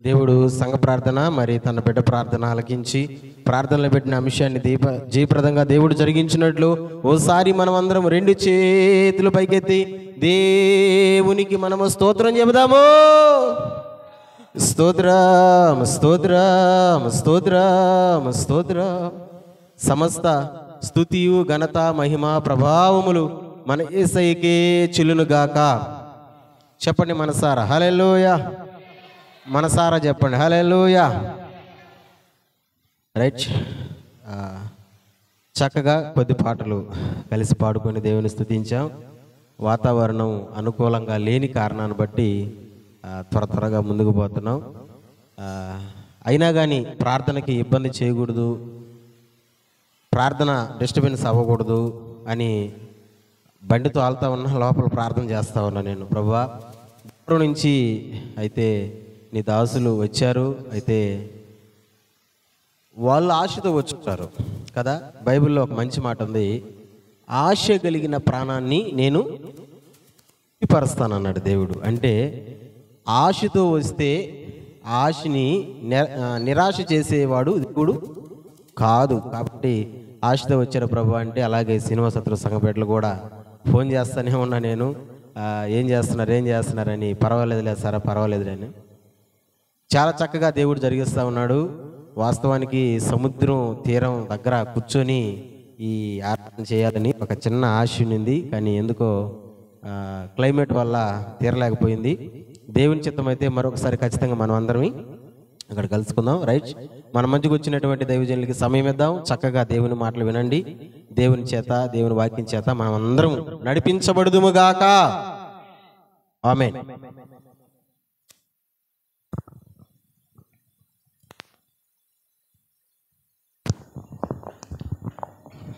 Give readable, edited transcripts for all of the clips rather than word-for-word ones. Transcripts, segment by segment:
దేవుడు సంఘ ప్రార్థన మరి తన బిడ్డ ప్రార్థన ఆలకించి ప్రార్థనలో పెట్టిన అంశాన్ని జయప్రదంగా దేవుడు జరిగించినట్లు ఓసారి మనం అందరం రెండు చేతులు పైకెత్తి దేవునికి మనము స్తోత్రం చెబుదాము. స్తోత్రం స్తోత్రం స్తోత్రం స్తోత్రం. సమస్త స్తుతియు ఘనత మహిమ ప్రభావములు మన యేసయ్యకే చెల్లునుగాక. చెప్పండి మనసారా హల్లెలూయా. మనసారా చెప్పండి హల్లెలూయా. రైట్. చక్కగా కొద్ది పాటలు కలిసి పాడుకొని దేవుని స్తుతించాం. వాతావరణం అనుకూలంగా లేని కారణాన్ని బట్టి త్వరగా ముందుకు పోతున్నాం. అయినా కానీ ప్రార్థనకి ఇబ్బంది చేయకూడదు, ప్రార్థన డిస్టర్బెన్స్ అవ్వకూడదు అని బండితో ఆలుతా ఉన్నా, లోపల ప్రార్థన చేస్తూ ఉన్నా నేను. ప్రభువా, దూరం నుంచి అయితే నీ దాసులు వచ్చారు, అయితే వాళ్ళు ఆశతో వచ్చుంటారు కదా. బైబిల్లో ఒక మంచి మాట ఉంది, ఆశ కలిగిన ప్రాణాన్ని నేను పరుస్తానన్నాడు దేవుడు. అంటే ఆశతో వస్తే ఆశని నిరాశ చేసేవాడు దేవుడు కాదు. కాబట్టి ఆశతో వచ్చారు ప్రభు అంటే, అలాగే సినిమా శత్రు సంఘపేటలు కూడా ఫోన్ చేస్తానే ఉన్నా నేను, ఏం చేస్తున్నారని. పర్వాలేదులే సారా, పర్వాలేదు అని చాలా చక్కగా దేవుడు జరిగిస్తూ ఉన్నాడు. వాస్తవానికి సముద్రం తీరం దగ్గర కూర్చొని ఈ ఆరాధన చేయాలని ఒక చిన్న ఆశ ఉంది, కానీ ఎందుకో క్లైమేట్ వల్ల తీరలేకపోయింది. దేవుని చిత్తం అయితే మరొకసారి ఖచ్చితంగా మనం అందరం అక్కడ కలుసుకుందాం. రైట్. మన మధ్యకు వచ్చినటువంటి దైవజనులకి సమయం ఇద్దాం. చక్కగా దేవుని మాటలు వినండి. దేవుని చేత, దేవుని వాక్యం చేత మనం అందరం నడిపించబడుదుముగాక. ఆమేన్.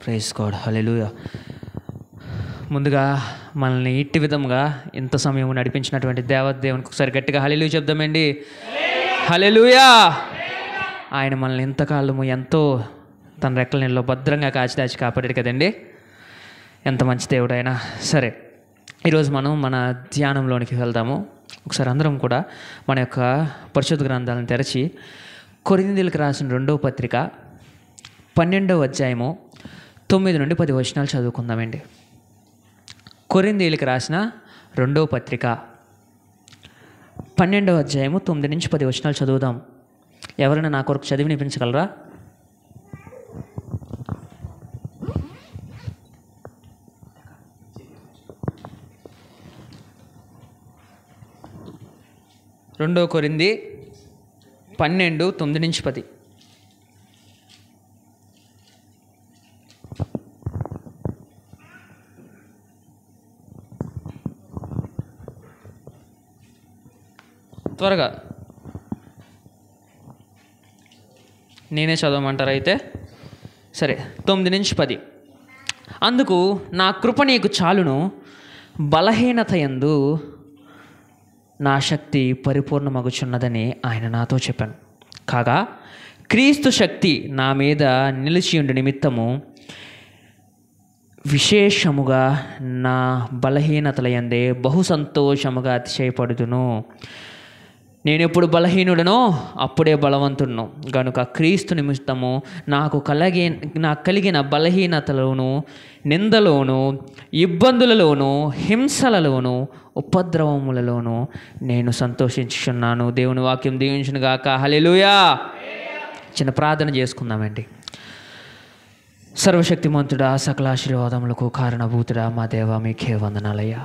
Praise God. హల్లెలూయా. ముందుగా మనల్ని ఇట్టి విధంగా ఇంత సమయం నడిపించినటువంటి దేవునికి ఒకసారి గట్టిగా హల్లెలూయా చెప్దామండి. హల్లెలూయా. ఆయన మనల్ని ఇంతకాలము ఎంతో తన రెక్కల నీళ్ళలో భద్రంగా కాచి కాపాడాడు కదండి. ఎంత మంచి దేవుడు ఆయన. సరే, ఈరోజు మనం మన ధ్యానంలోనికి వెళ్దాము. ఒకసారి అందరం కూడా మన యొక్క పరిశుద్ధ గ్రంథాలను తెరచి కొరింథీయులకు రాసిన 2వ పత్రిక 12వ అధ్యాయము 9 నుండి 10 వచనాలు చదువుకుందామండి. కొరింథీయులకు రాసిన 2వ పత్రిక 12వ అధ్యాయము 9 నుంచి 10 వచనాలు చదువుదాం. ఎవరైనా నా కొరకు చదివి వినిపించగలరా? రెండో కొరింథీ 12 9 నుంచి 10. త్వరగా నేనే చదవమంటారా అయితే? సరే, 9 నుంచి 10. అందుకు నా కృప నీకు చాలును, బలహీనత యందు నా శక్తి పరిపూర్ణమగుచున్నదని ఆయన నాతో చెప్పాను. కాగా క్రీస్తు శక్తి నా మీద నిలిచియుండు నిమిత్తము విశేషముగా నా బలహీనతల యందే బహు సంతోషముగా అతిశయపడుదును. నేను ఎప్పుడు బలహీనుడనో అప్పుడే బలవంతుడును గనుక క్రీస్తు నిమిత్తము నాకు కలిగిన బలహీనతలోను, నిందలోను, ఇబ్బందులలోను, హింసలలోను, ఉపద్రవములలోను నేను సంతోషించుచున్నాను. దేవుని వాక్యం దీవించును గాక. హల్లెలూయా. చిన్న ప్రార్థన చేసుకుందామండి. సర్వశక్తిమంతుడా, సకల ఆశీర్వాదములకు కారణభూతుడా మా దేవ, మీకే వందనాలయ్యా.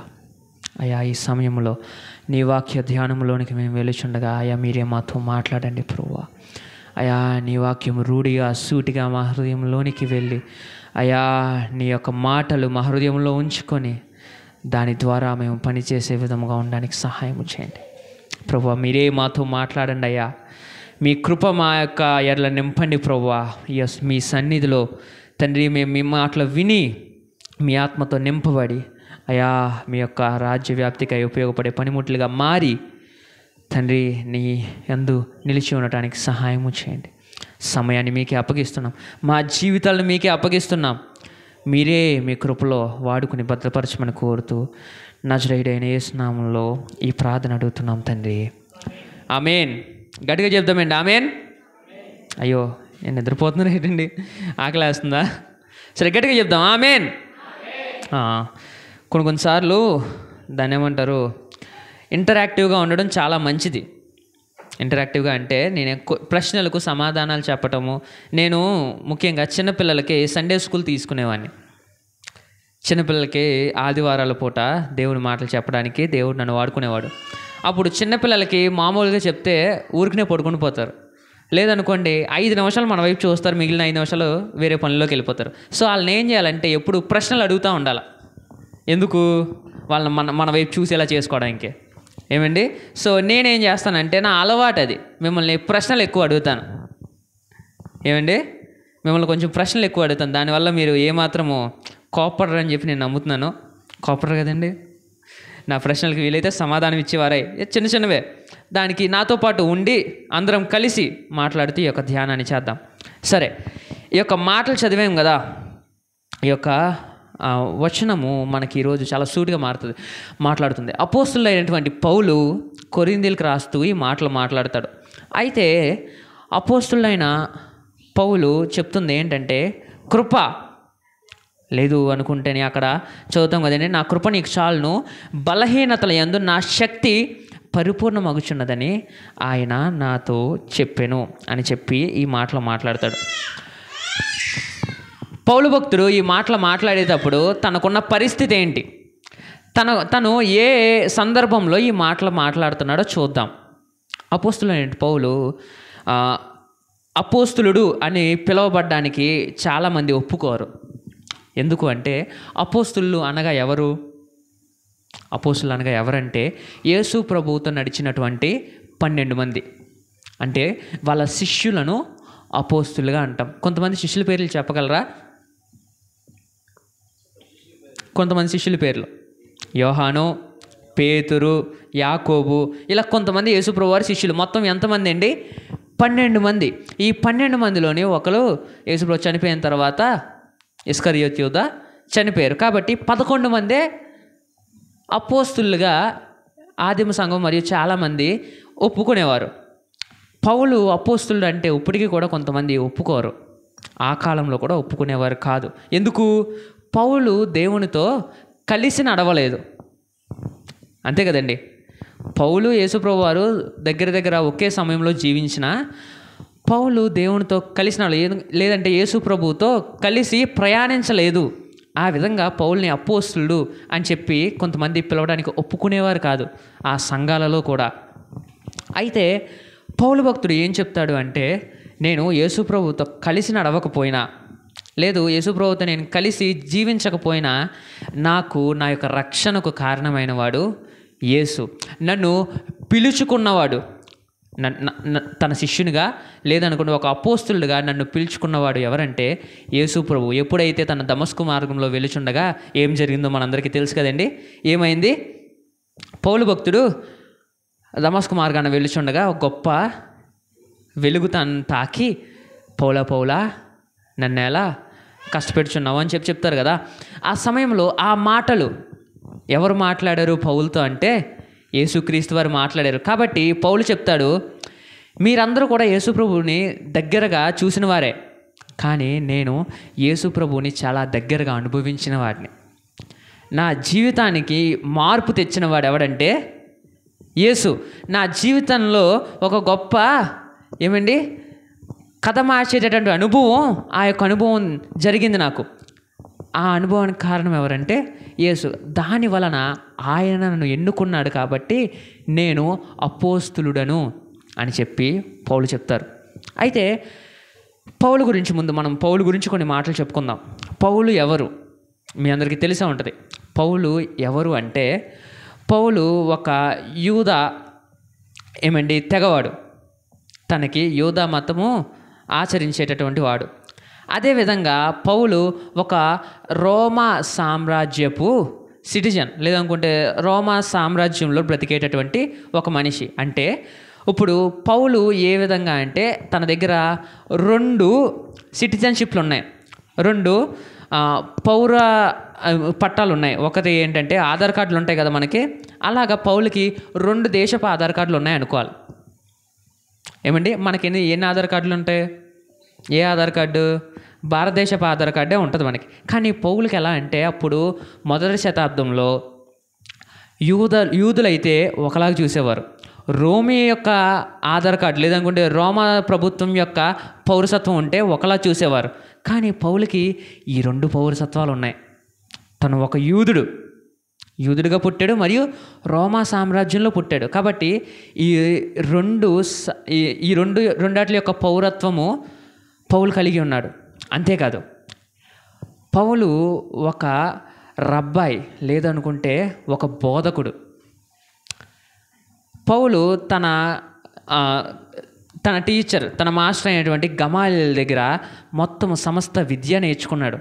అయ్యా, ఈ సమయంలో నీ వాక్య ధ్యానంలోనికి మేము వెలుచుండగా అయ్యా మీరే మాతో మాట్లాడండి ప్రభువా. అయ్యా, నీ వాక్యం రూఢిగా సూటిగా మా హృదయంలోనికి వెళ్ళి అయ్యా నీ యొక్క మాటలు మా హృదయంలో ఉంచుకొని దాని ద్వారా మేము పనిచేసే విధముగా ఉండడానికి సహాయం చేయండి ప్రభువా. మీరే మాతో మాట్లాడండి అయ్యా. మీ కృప మా యొక్క ఎడల నింపండి ప్రభువా. మీ సన్నిధిలో తండ్రి మేము మీ మాటలు విని మీ ఆత్మతో నింపబడి అయా మీ యొక్క రాజ్య వ్యాప్తికై ఉపయోగపడే పనిముట్లుగా మారి తండ్రి నీ యందు నిలిచి ఉండటానికి సహాయము చేయండి. సమయాన్ని మీకే అప్పగిస్తున్నాం, మా జీవితాలను మీకే అప్పగిస్తున్నాం. మీరే మీ కృపలో వాడుకుని భద్రపరచమని కోరుతూ నజరేయుడైన యేసు నామములో ఈ ప్రార్థన అడుగుతున్నాం తండ్రి. ఆమేన్. గట్టిగా చెప్దామండి ఆమేన్. అయ్యో నేను నిద్రపోతున్నారు ఏంటండి, ఆకలి వేస్తుందా? సరే గట్టిగా చెప్దాం ఆమేన్. కొన్నిసార్లు దాన్ని ఏమంటారు, ఇంటరాక్టివ్గా ఉండడం చాలా మంచిది. ఇంటరాక్టివ్గా అంటే నేను ప్రశ్నలకు సమాధానాలు చెప్పటము. నేను ముఖ్యంగా చిన్నపిల్లలకి సండే స్కూల్ తీసుకునేవాడిని. చిన్నపిల్లలకి ఆదివారాల పూట దేవుడి మాటలు చెప్పడానికి దేవుడు నన్ను వాడుకునేవాడు. అప్పుడు చిన్నపిల్లలకి మామూలుగా చెప్తే ఊరికనే పడుకుని పోతారు. లేదనుకోండి 5 నిమిషాలు మన వైపు చూస్తారు, మిగిలిన 5 నిమిషాలు వేరే పనిలోకి వెళ్ళిపోతారు. సో వాళ్ళని ఏం చేయాలంటే ఎప్పుడు ప్రశ్నలు అడుగుతూ ఉండాలి. ఎందుకు? వాళ్ళని మన వైపు చూసేలా చేసుకోవడానికి. ఏమండి? సో నేనేం చేస్తానంటే నా అలవాటు అది, మిమ్మల్ని ప్రశ్నలు ఎక్కువ అడుగుతాను. ఏమండి? మిమ్మల్ని కొంచెం ప్రశ్నలు ఎక్కువ అడుగుతాను. దానివల్ల మీరు ఏమాత్రము కోపడరు అని చెప్పి నేను నమ్ముతున్నాను. కోపడరు కదండి? నా ప్రశ్నలకు వీలైతే సమాధానం ఇచ్చేవారై, చిన్న చిన్నవే. దానికి నాతో పాటు ఉండి అందరం కలిసి మాట్లాడుతూ ఈ యొక్క ధ్యానాన్ని చేద్దాం. సరే, ఈ యొక్క మాటలు చదివాం కదా, ఈ యొక్క వచనము మనకి ఈరోజు చాలా సూటిగా మాట్లాడుతుంది. అపోస్తులైనటువంటి పౌలు కొరింథీయులకు రాస్తూ ఈ మాటలు మాట్లాడతాడు. అయితే అపోస్తులైన పౌలు చెప్తుంది ఏంటంటే, కృప లేదు అనుకుంటేనే అక్కడ చదువుతాం కదండి, నా కృప నీకు చాలును, బలహీనతల యందు నా శక్తి పరిపూర్ణమగుచున్నదని ఆయన నాతో చెప్పెను అని చెప్పి ఈ మాటలు మాట్లాడతాడు. పౌలు భక్తుడు ఈ మాటలు మాట్లాడేటప్పుడు తనకున్న పరిస్థితి ఏంటి, తను ఏ సందర్భంలో ఈ మాటలు మాట్లాడుతున్నాడో చూద్దాం. అపోస్తులైన పౌలు అపోస్తులుడు అని పిలువబడ్డానికి చాలామంది ఒప్పుకోరు. ఎందుకు అంటే అపోస్తులు అనగా ఎవరు? అపోస్తులు అనగా ఎవరంటే యేసు ప్రభువుతో నడిచినటువంటి 12 మంది. అంటే వాళ్ళ శిష్యులను అపోస్తులుగా అంటాం. కొంతమంది శిష్యుల పేర్లు చెప్పగలరా? కొంతమంది శిష్యుల పేర్లు యోహాను, పేతురు, యాకోబు, ఇలా కొంతమంది యేసుప్రభు వారి శిష్యులు. మొత్తం ఎంతమంది అండి? 12 మంది. ఈ 12 మందిలోని ఒకరు యేసుప్రభు చనిపోయిన తర్వాత ఇస్కరియోతు యూదా చనిపోయారు. కాబట్టి 11 మందే అపోస్తులుగా ఆదిమ సంఘం మరియు చాలామంది ఒప్పుకునేవారు. పౌలు అపోస్తులుడు అంటే ఇప్పటికీ కూడా కొంతమంది ఒప్పుకోరు. ఆ కాలంలో కూడా ఒప్పుకునేవారు కాదు. ఎందుకు? పౌలు దేవునితో కలిసి నడవలేదు. అంతే కదండి. పౌలు యేసుప్రభు వారు దగ్గర ఒకే సమయంలో జీవించిన పౌలు దేవునితో కలిసి లేదంటే యేసు ప్రభువుతో కలిసి ప్రయాణించలేదు. ఆ విధంగా పౌల్ని అపోస్తులుడు అని చెప్పి కొంతమంది పిలవడానికి ఒప్పుకునేవారు కాదు ఆ సంఘాలలో కూడా. అయితే పౌలు భక్తుడు ఏం చెప్తాడు అంటే, నేను యేసు ప్రభువుతో కలిసి నడవకపోయినా, లేదు యేసు ప్రభువుతో నేను కలిసి జీవించకపోయినా, నాకు నా యొక్క రక్షణకు కారణమైన వాడు యేసు. నన్ను పిలుచుకున్నవాడు, తన శిష్యునిగా లేదనుకుంటే ఒక అపోస్తులుగా నన్ను పిలుచుకున్నవాడు ఎవరంటే యేసు ప్రభు. ఎప్పుడైతే తన దమస్కు మార్గంలో వెలుచుండగా ఏం జరిగిందో మనందరికీ తెలుసు కదండి. ఏమైంది? పౌలు భక్తుడు దమస్కు మార్గాన్ని వెలుచుండగా ఒక గొప్ప వెలుగు తను తాకి, పౌలా నన్ను ఎలా కష్టపెడుచున్నావు అని చెప్తారు కదా. ఆ సమయంలో ఆ మాటలు ఎవరు మాట్లాడారు పౌలుతో అంటే యేసుక్రీస్తు వారు మాట్లాడారు. కాబట్టి పౌలు చెప్తాడు, మీరందరూ కూడా యేసు ప్రభువుని దగ్గరగా చూసిన వారే, కానీ నేను యేసు ప్రభువుని చాలా దగ్గరగా అనుభవించిన వాడిని. నా జీవితానికి మార్పు తెచ్చిన వాడు ఎవడంటే యేసు. నా జీవితంలో ఒక గొప్ప కథ మార్చేటటువంటి అనుభవం, ఆ యొక్క అనుభవం జరిగింది నాకు. ఆ అనుభవానికి కారణం ఎవరంటే యేసు. దాని వలన ఆయన నన్ను ఎన్నుకున్నాడు కాబట్టి నేను అపోస్తులుడను అని చెప్పి పౌలు చెప్తారు. అయితే పౌలు గురించి కొన్ని మాటలు చెప్పుకుందాం. పౌలు ఎవరు? మీ అందరికీ తెలిసే ఉంటుంది. పౌలు ఎవరు అంటే, పౌలు ఒక యూదా తెగవాడు. తనకి యూదా మతము ఆచరించేటటువంటి వాడు. అదేవిధంగా పౌలు ఒక రోమా సామ్రాజ్యపు సిటిజన్, లేదనుకుంటే రోమా సామ్రాజ్యంలో బ్రతికేటటువంటి ఒక మనిషి. అంటే ఇప్పుడు పౌలు ఏ విధంగా అంటే తన దగ్గర 2 సిటిజన్షిప్లు ఉన్నాయి, 2 పౌర పట్టాలు ఉన్నాయి. ఒకటి ఏంటంటే ఆధార్ కార్డులు ఉంటాయి కదా మనకి, అలాగా పౌలుకి 2 దేశపు ఆధార్ కార్డులు ఉన్నాయి అనుకోవాలి. ఏమండి మనకి ఎన్ని ఆధార్ కార్డులు ఉంటాయి? ఏ ఆధార్ కార్డు? భారతదేశపు ఆధార్ కార్డే ఉంటుంది మనకి. కానీ పౌలుకి ఎలా అంటే అప్పుడు మొదటి శతాబ్దంలో యూదులైతే ఒకలాగా చూసేవారు, రోమి యొక్క ఆధార్ కార్డు లేదనుకుంటే రోమా ప్రభుత్వం యొక్క పౌరసత్వం ఉంటే ఒకలా చూసేవారు. కానీ పౌలుకి ఈ 2 పౌరసత్వాలు ఉన్నాయి. తను ఒక యూదుడుగా పుట్టాడు, మరియు రోమా సామ్రాజ్యంలో పుట్టాడు. కాబట్టి ఈ రెండాటి యొక్క పౌరత్వము పౌలు కలిగి ఉన్నాడు. అంతేకాదు పౌలు ఒక రబ్బాయి లేదనుకుంటే ఒక బోధకుడు. పౌలు తన టీచర్, తన మాస్టర్ అయినటువంటి గమాలియేలు దగ్గర మొత్తం సమస్త విద్య నేర్చుకున్నాడు.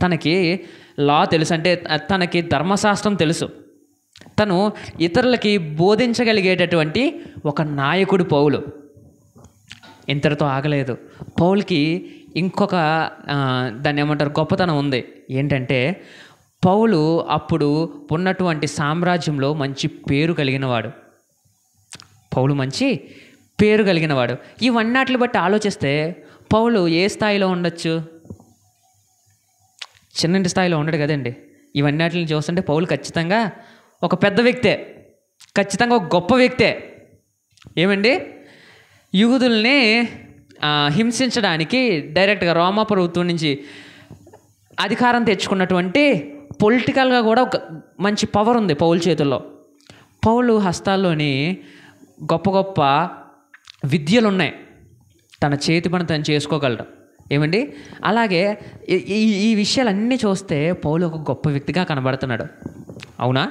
తనకి లా తెలుసు, అంటే తనకి ధర్మశాస్త్రం తెలుసు. తను ఇతరులకి బోధించగలిగేటటువంటి ఒక నాయకుడు పౌలు. ఇంతటితో ఆగలేదు. పౌలుకి ఇంకొక దాన్ని ఏమంటారు, గొప్పతనం ఉంది. ఏంటంటే పౌలు అప్పుడు ఉన్నటువంటి సామ్రాజ్యంలో మంచి పేరు కలిగినవాడు. పౌలు మంచి పేరు కలిగినవాడు. ఇవన్నిటిని బట్టి ఆలోచిస్తే పౌలు ఏ స్థాయిలో ఉండొచ్చు? చిన్నంటి స్థాయిలో ఉండడు కదండి. ఇవన్నిటిని చూస్తుంటే పౌలు ఖచ్చితంగా ఒక పెద్ద వ్యక్తే, ఖచ్చితంగా ఒక గొప్ప వ్యక్తే. ఏమండి, యూదుల్ని హింసించడానికి డైరెక్ట్గా రోమా ప్రభుత్వం నుంచి అధికారం తెచ్చుకున్నటువంటి పొలిటికల్గా కూడా ఒక మంచి పవర్ ఉంది పౌలు చేతుల్లో. పౌలు హస్తాల్లోని గొప్ప గొప్ప విద్యలు ఉన్నాయి. తన చేతి పని తను చేసుకోగలడు. ఏమండి, అలాగే ఈ విషయాలన్నీ చూస్తే పౌలు ఒక గొప్ప వ్యక్తిగా కనబడుతున్నాడు. అవునా?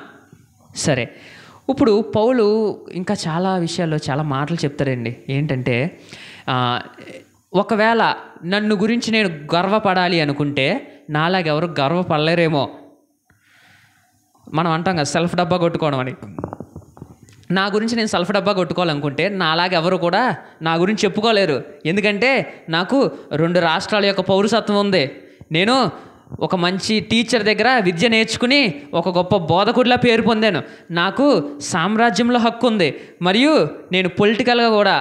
సరే, ఇప్పుడు పౌలు ఇంకా చాలా విషయాల్లో చాలా మాటలు చెప్తారండి. ఏంటంటే ఒకవేళ నన్ను గురించి నేను గర్వపడాలి అనుకుంటే నాలాగెవరు గర్వపడలేరేమో. మనం అంటాం కదా సెల్ఫ్ డబ్బా కొట్టుకోవడం అని. నా గురించి నేను సెల్ఫ్ డబ్బా కొట్టుకోవాలనుకుంటే నాలాగెవరు కూడా నా గురించి చెప్పుకోలేరు. ఎందుకంటే నాకు 2 రాష్ట్రాల యొక్క పౌరసత్వం ఉంది. నేను ఒక మంచి టీచర్ దగ్గర విద్య నేర్చుకుని ఒక గొప్ప బోధకుడిలా పేరు పొందాను. నాకు సామ్రాజ్యంలో హక్కు ఉంది, మరియు నేను పొలిటికల్గా కూడా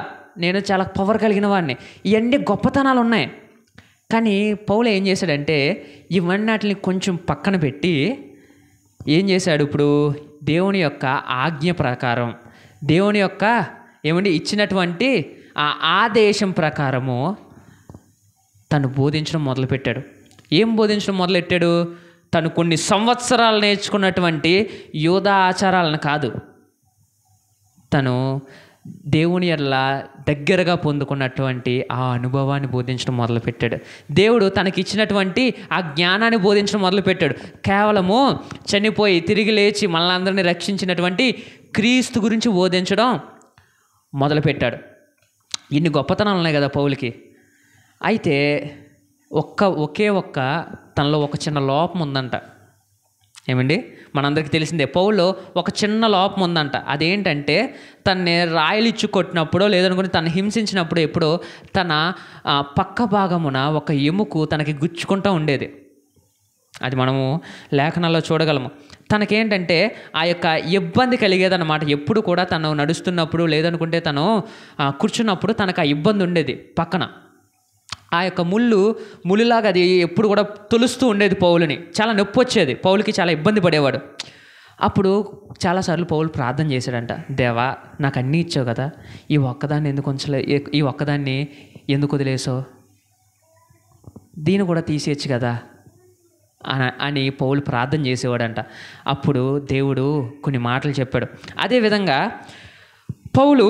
నేను చాలా పవర్ కలిగిన వాడిని. ఇవన్నీ గొప్పతనాలు ఉన్నాయి. కానీ పౌలు ఏం చేశాడంటే ఇవన్నిటిని కొంచెం పక్కన పెట్టి ఏం చేశాడు? ఇప్పుడు దేవుని యొక్క ఆజ్ఞ ప్రకారం, దేవుని యొక్క ఇచ్చినటువంటి ఆ ఆదేశం ప్రకారము తను బోధించడం మొదలుపెట్టాడు. ఏం బోధించడం మొదలెట్టాడు? తను కొన్ని సంవత్సరాలు నేర్చుకున్నటువంటి యూదా ఆచారాలను కాదు, తను దేవుని ఎడల దగ్గరగా పొందుకున్నటువంటి ఆ అనుభవాన్ని బోధించడం మొదలుపెట్టాడు. దేవుడు తనకిచ్చినటువంటి ఆ జ్ఞానాన్ని బోధించడం మొదలుపెట్టాడు. కేవలము చనిపోయి తిరిగి లేచి మనల్ని రక్షించినటువంటి క్రీస్తు గురించి బోధించడం మొదలుపెట్టాడు. ఇన్ని గొప్పతనాలు ఉన్నాయి కదా పౌలుకి. అయితే ఒకే ఒక్క తనలో ఒక చిన్న లోపం ఉందంట. ఏమండి, మనందరికీ తెలిసిందే పౌల్లో ఒక చిన్న లోపం ఉందంట. అదేంటంటే తనని రాయలిచ్చు కొట్టినప్పుడో లేదనుకుని తను హింసించినప్పుడు ఎప్పుడో తన పక్క భాగమున ఒక ఎముకు తనకి గుచ్చుకుంటూ ఉండేది. అది మనము లేఖనాల్లో చూడగలము. తనకేంటంటే ఆ యొక్క ఇబ్బంది కలిగేదన్నమాట. ఎప్పుడు కూడా తను నడుస్తున్నప్పుడు లేదనుకుంటే తను కూర్చున్నప్పుడు తనకు ఆ ఇబ్బంది ఉండేది. పక్కన ఆ యొక్క ముళ్ళులాగా అది ఎప్పుడు కూడా తొలుస్తూ ఉండేది పౌలుని. చాలా నొప్పి వచ్చేది, పౌలుకి చాలా ఇబ్బంది పడేవాడు. అప్పుడు చాలాసార్లు పౌలు ప్రార్థన చేశాడంట, దేవా నాకు అన్నీ ఇచ్చావు కదా, ఈ ఒక్కదాన్ని ఎందుకు ఉంచలే, ఈ ఒక్కదాన్ని ఎందుకు వదిలేసావు, దీన్ని కూడా తీసేయచ్చు కదా అని పౌలు ప్రార్థన చేసేవాడంట. అప్పుడు దేవుడు కొన్ని మాటలు చెప్పాడు. అదేవిధంగా పౌలు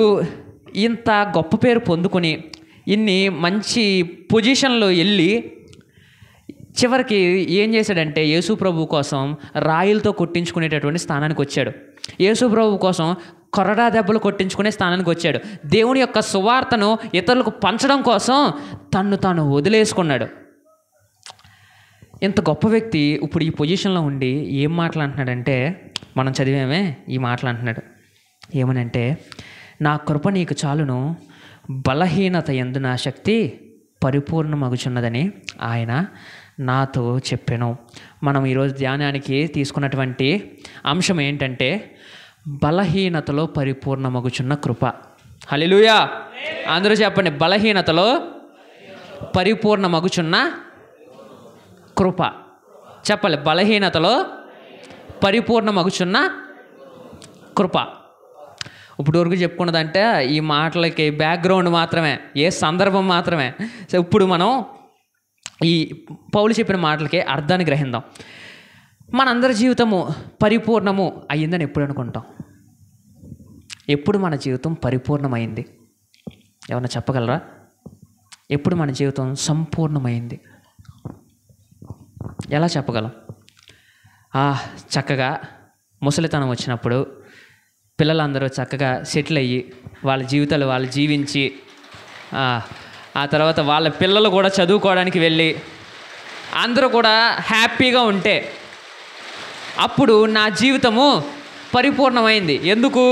ఇంత గొప్ప పేరు పొందుకొని ఇన్ని మంచి పొజిషన్లో వెళ్ళి చివరికి ఏం చేశాడంటే యేసు ప్రభు కోసం రాయిలతో కొట్టించుకునేటటువంటి స్థానానికి వచ్చాడు. యేసు ప్రభు కోసం కొరడా దెబ్బలు కొట్టించుకునే స్థానానికి వచ్చాడు. దేవుని యొక్క సువార్తను ఇతరులకు పంచడం కోసం తన్ను తాను వదిలేసుకున్నాడు. ఇంత గొప్ప వ్యక్తి ఇప్పుడు ఈ పొజిషన్లో ఉండి ఏం మాట్లాడుతున్నాడంటే, మనం చదివేమే ఈ మాటలు అంటున్నాడు. ఏమనంటే, నా కృప నీకు చాలును, బలహీనత యందు నా శక్తి పరిపూర్ణమగుచున్నదని ఆయన నాతో చెప్పాను. మనం ఈరోజు ధ్యానానికి తీసుకున్నటువంటి అంశం ఏంటంటే బలహీనతలో పరిపూర్ణమగుచున్న కృప. హల్లెలూయా. అందరూ చెప్పండి, బలహీనతలో పరిపూర్ణ మగుచున్న కృప. చెప్పాలి, బలహీనతలో పరిపూర్ణ మగుచున్న కృప. ఇప్పుడు వరకు చెప్పుకున్నదంటే ఈ మాటలకి బ్యాక్గ్రౌండ్ మాత్రమే, ఏ సందర్భం మాత్రమే. సో ఇప్పుడు మనం ఈ పౌలు చెప్పిన మాటలకి అర్థాన్ని గ్రహిద్దాం. మనందరి జీవితము పరిపూర్ణము అయ్యిందని ఎప్పుడు అనుకుంటాం? ఎప్పుడు మన జీవితం పరిపూర్ణమైంది? ఏమన్నా చెప్పగలరా? ఎప్పుడు మన జీవితం సంపూర్ణమైంది? ఎలా చెప్పగలం? చక్కగా ముసలితనం వచ్చినప్పుడు పిల్లలందరూ చక్కగా సెటిల్ అయ్యి వాళ్ళ జీవితాలు వాళ్ళు జీవించి ఆ తర్వాత వాళ్ళ పిల్లలు కూడా చదువుకోవడానికి వెళ్ళి అందరూ కూడా హ్యాపీగా ఉంటే అప్పుడు నా జీవితము పరిపూర్ణమైంది. ఎందుకు?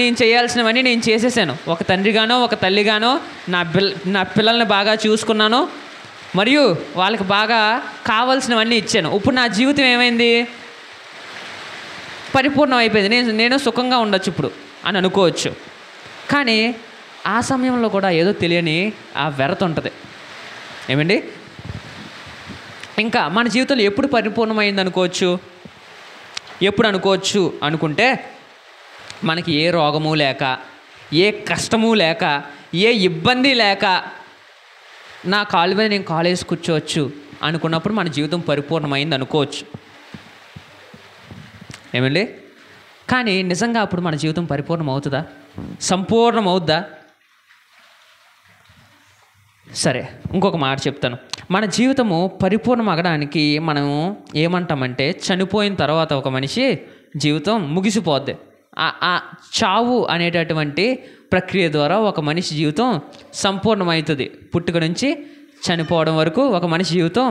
నేను చేయాల్సినవన్నీ నేను చేసేసాను. ఒక తండ్రిగానో ఒక తల్లిగానో నా పిల్లల్ని బాగా చూసుకున్నాను, మరియు వాళ్ళకి బాగా కావాల్సినవన్నీ ఇచ్చాను. ఇప్పుడు నా జీవితం ఏమైంది? పరిపూర్ణం అయిపోయింది. నేను సుఖంగా ఉండొచ్చు ఇప్పుడు అని అనుకోవచ్చు. కానీ ఆ సమయంలో కూడా ఏదో తెలియని ఆ వెరత ఉంటుంది. ఏమండి? ఇంకా మన జీవితంలో ఎప్పుడు పరిపూర్ణమైంది అనుకోవచ్చు? ఎప్పుడు అనుకోవచ్చు అనుకుంటే, మనకి ఏ రోగము లేక, ఏ కష్టము లేక, ఏ ఇబ్బంది లేక నా కాళ్ళ మీద నేను కాలేజ్ కూర్చోవచ్చు అనుకున్నప్పుడు మన జీవితం పరిపూర్ణమైంది అనుకోవచ్చు. ఏమండి? కానీ నిజంగా అప్పుడు మన జీవితం పరిపూర్ణం అవుతుందా? సంపూర్ణం అవుద్దా? సరే, ఇంకొక మాట చెప్తాను. మన జీవితము పరిపూర్ణం అవ్వడానికి మనం ఏమంటామంటే, చనిపోయిన తర్వాత ఒక మనిషి జీవితం ముగిసిపోద్ది. ఆ చావు అనేటటువంటి ప్రక్రియ ద్వారా ఒక మనిషి జీవితం సంపూర్ణమవుతుంది. పుట్టుక నుంచి చనిపోవడం వరకు ఒక మనిషి జీవితం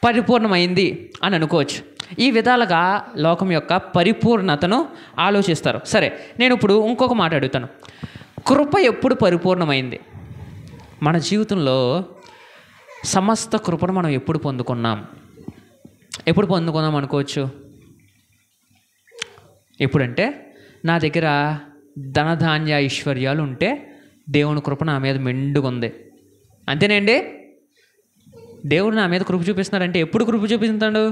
పరిపూర్ణమైంది అని అనుకోవచ్చు. ఈ విధాలుగా లోకం యొక్క పరిపూర్ణతను ఆలోచిస్తారు. సరే, నేను ఇప్పుడు ఇంకొక మాట అడుగుతాను. కృప ఎప్పుడు పరిపూర్ణమైంది? మన జీవితంలో సమస్త కృపను మనం ఎప్పుడు పొందుకున్నాం? ఎప్పుడు పొందుకున్నాం అనుకోవచ్చు? ఎప్పుడంటే, నా దగ్గర ధనధాన్య ఐశ్వర్యాలు ఉంటే దేవుని కృప నా మీద మెండుగా ఉంది. అంతేనండి? దేవుడు నా మీద కృప చూపిస్తున్నాడంటే ఎప్పుడు కృప చూపిస్తాడు?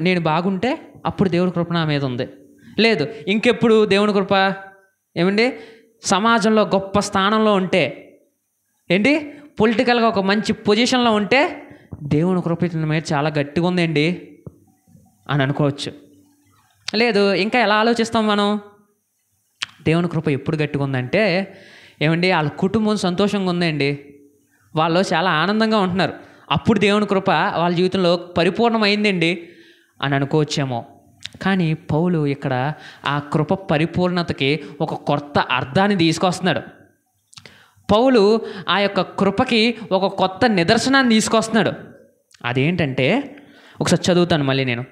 నేను బాగుంటే అప్పుడు దేవుడి కృప నా మీద ఉంది. లేదు, ఇంకెప్పుడు దేవుని కృప? ఏమండి? సమాజంలో గొప్ప స్థానంలో ఉంటే, ఏంటి, పొలిటికల్గా ఒక మంచి పొజిషన్లో ఉంటే దేవుని కృప నా మీద చాలా గట్టిగా ఉందండి అని అనుకోవచ్చు. లేదు, ఇంకా ఎలా ఆలోచిస్తాం మనం? దేవుని కృప ఎప్పుడు గట్టిగా ఉందంటే, ఏమండి, వాళ్ళ కుటుంబం సంతోషంగా ఉందండి, వాళ్ళు చాలా ఆనందంగా ఉంటున్నారు, అప్పుడు దేవుని కృప వాళ్ళ జీవితంలో పరిపూర్ణమైందండి అని అనుకోవచ్చేమో. కానీ పౌలు ఇక్కడ ఆ కృప పరిపూర్ణతకి ఒక కొత్త అర్థాన్ని తీసుకొస్తున్నాడు. పౌలు ఆ యొక్క కృపకి ఒక కొత్త నిదర్శనాన్ని తీసుకొస్తున్నాడు. అదేంటంటే, ఒకసారి చదువుతాను మళ్ళీ నేను.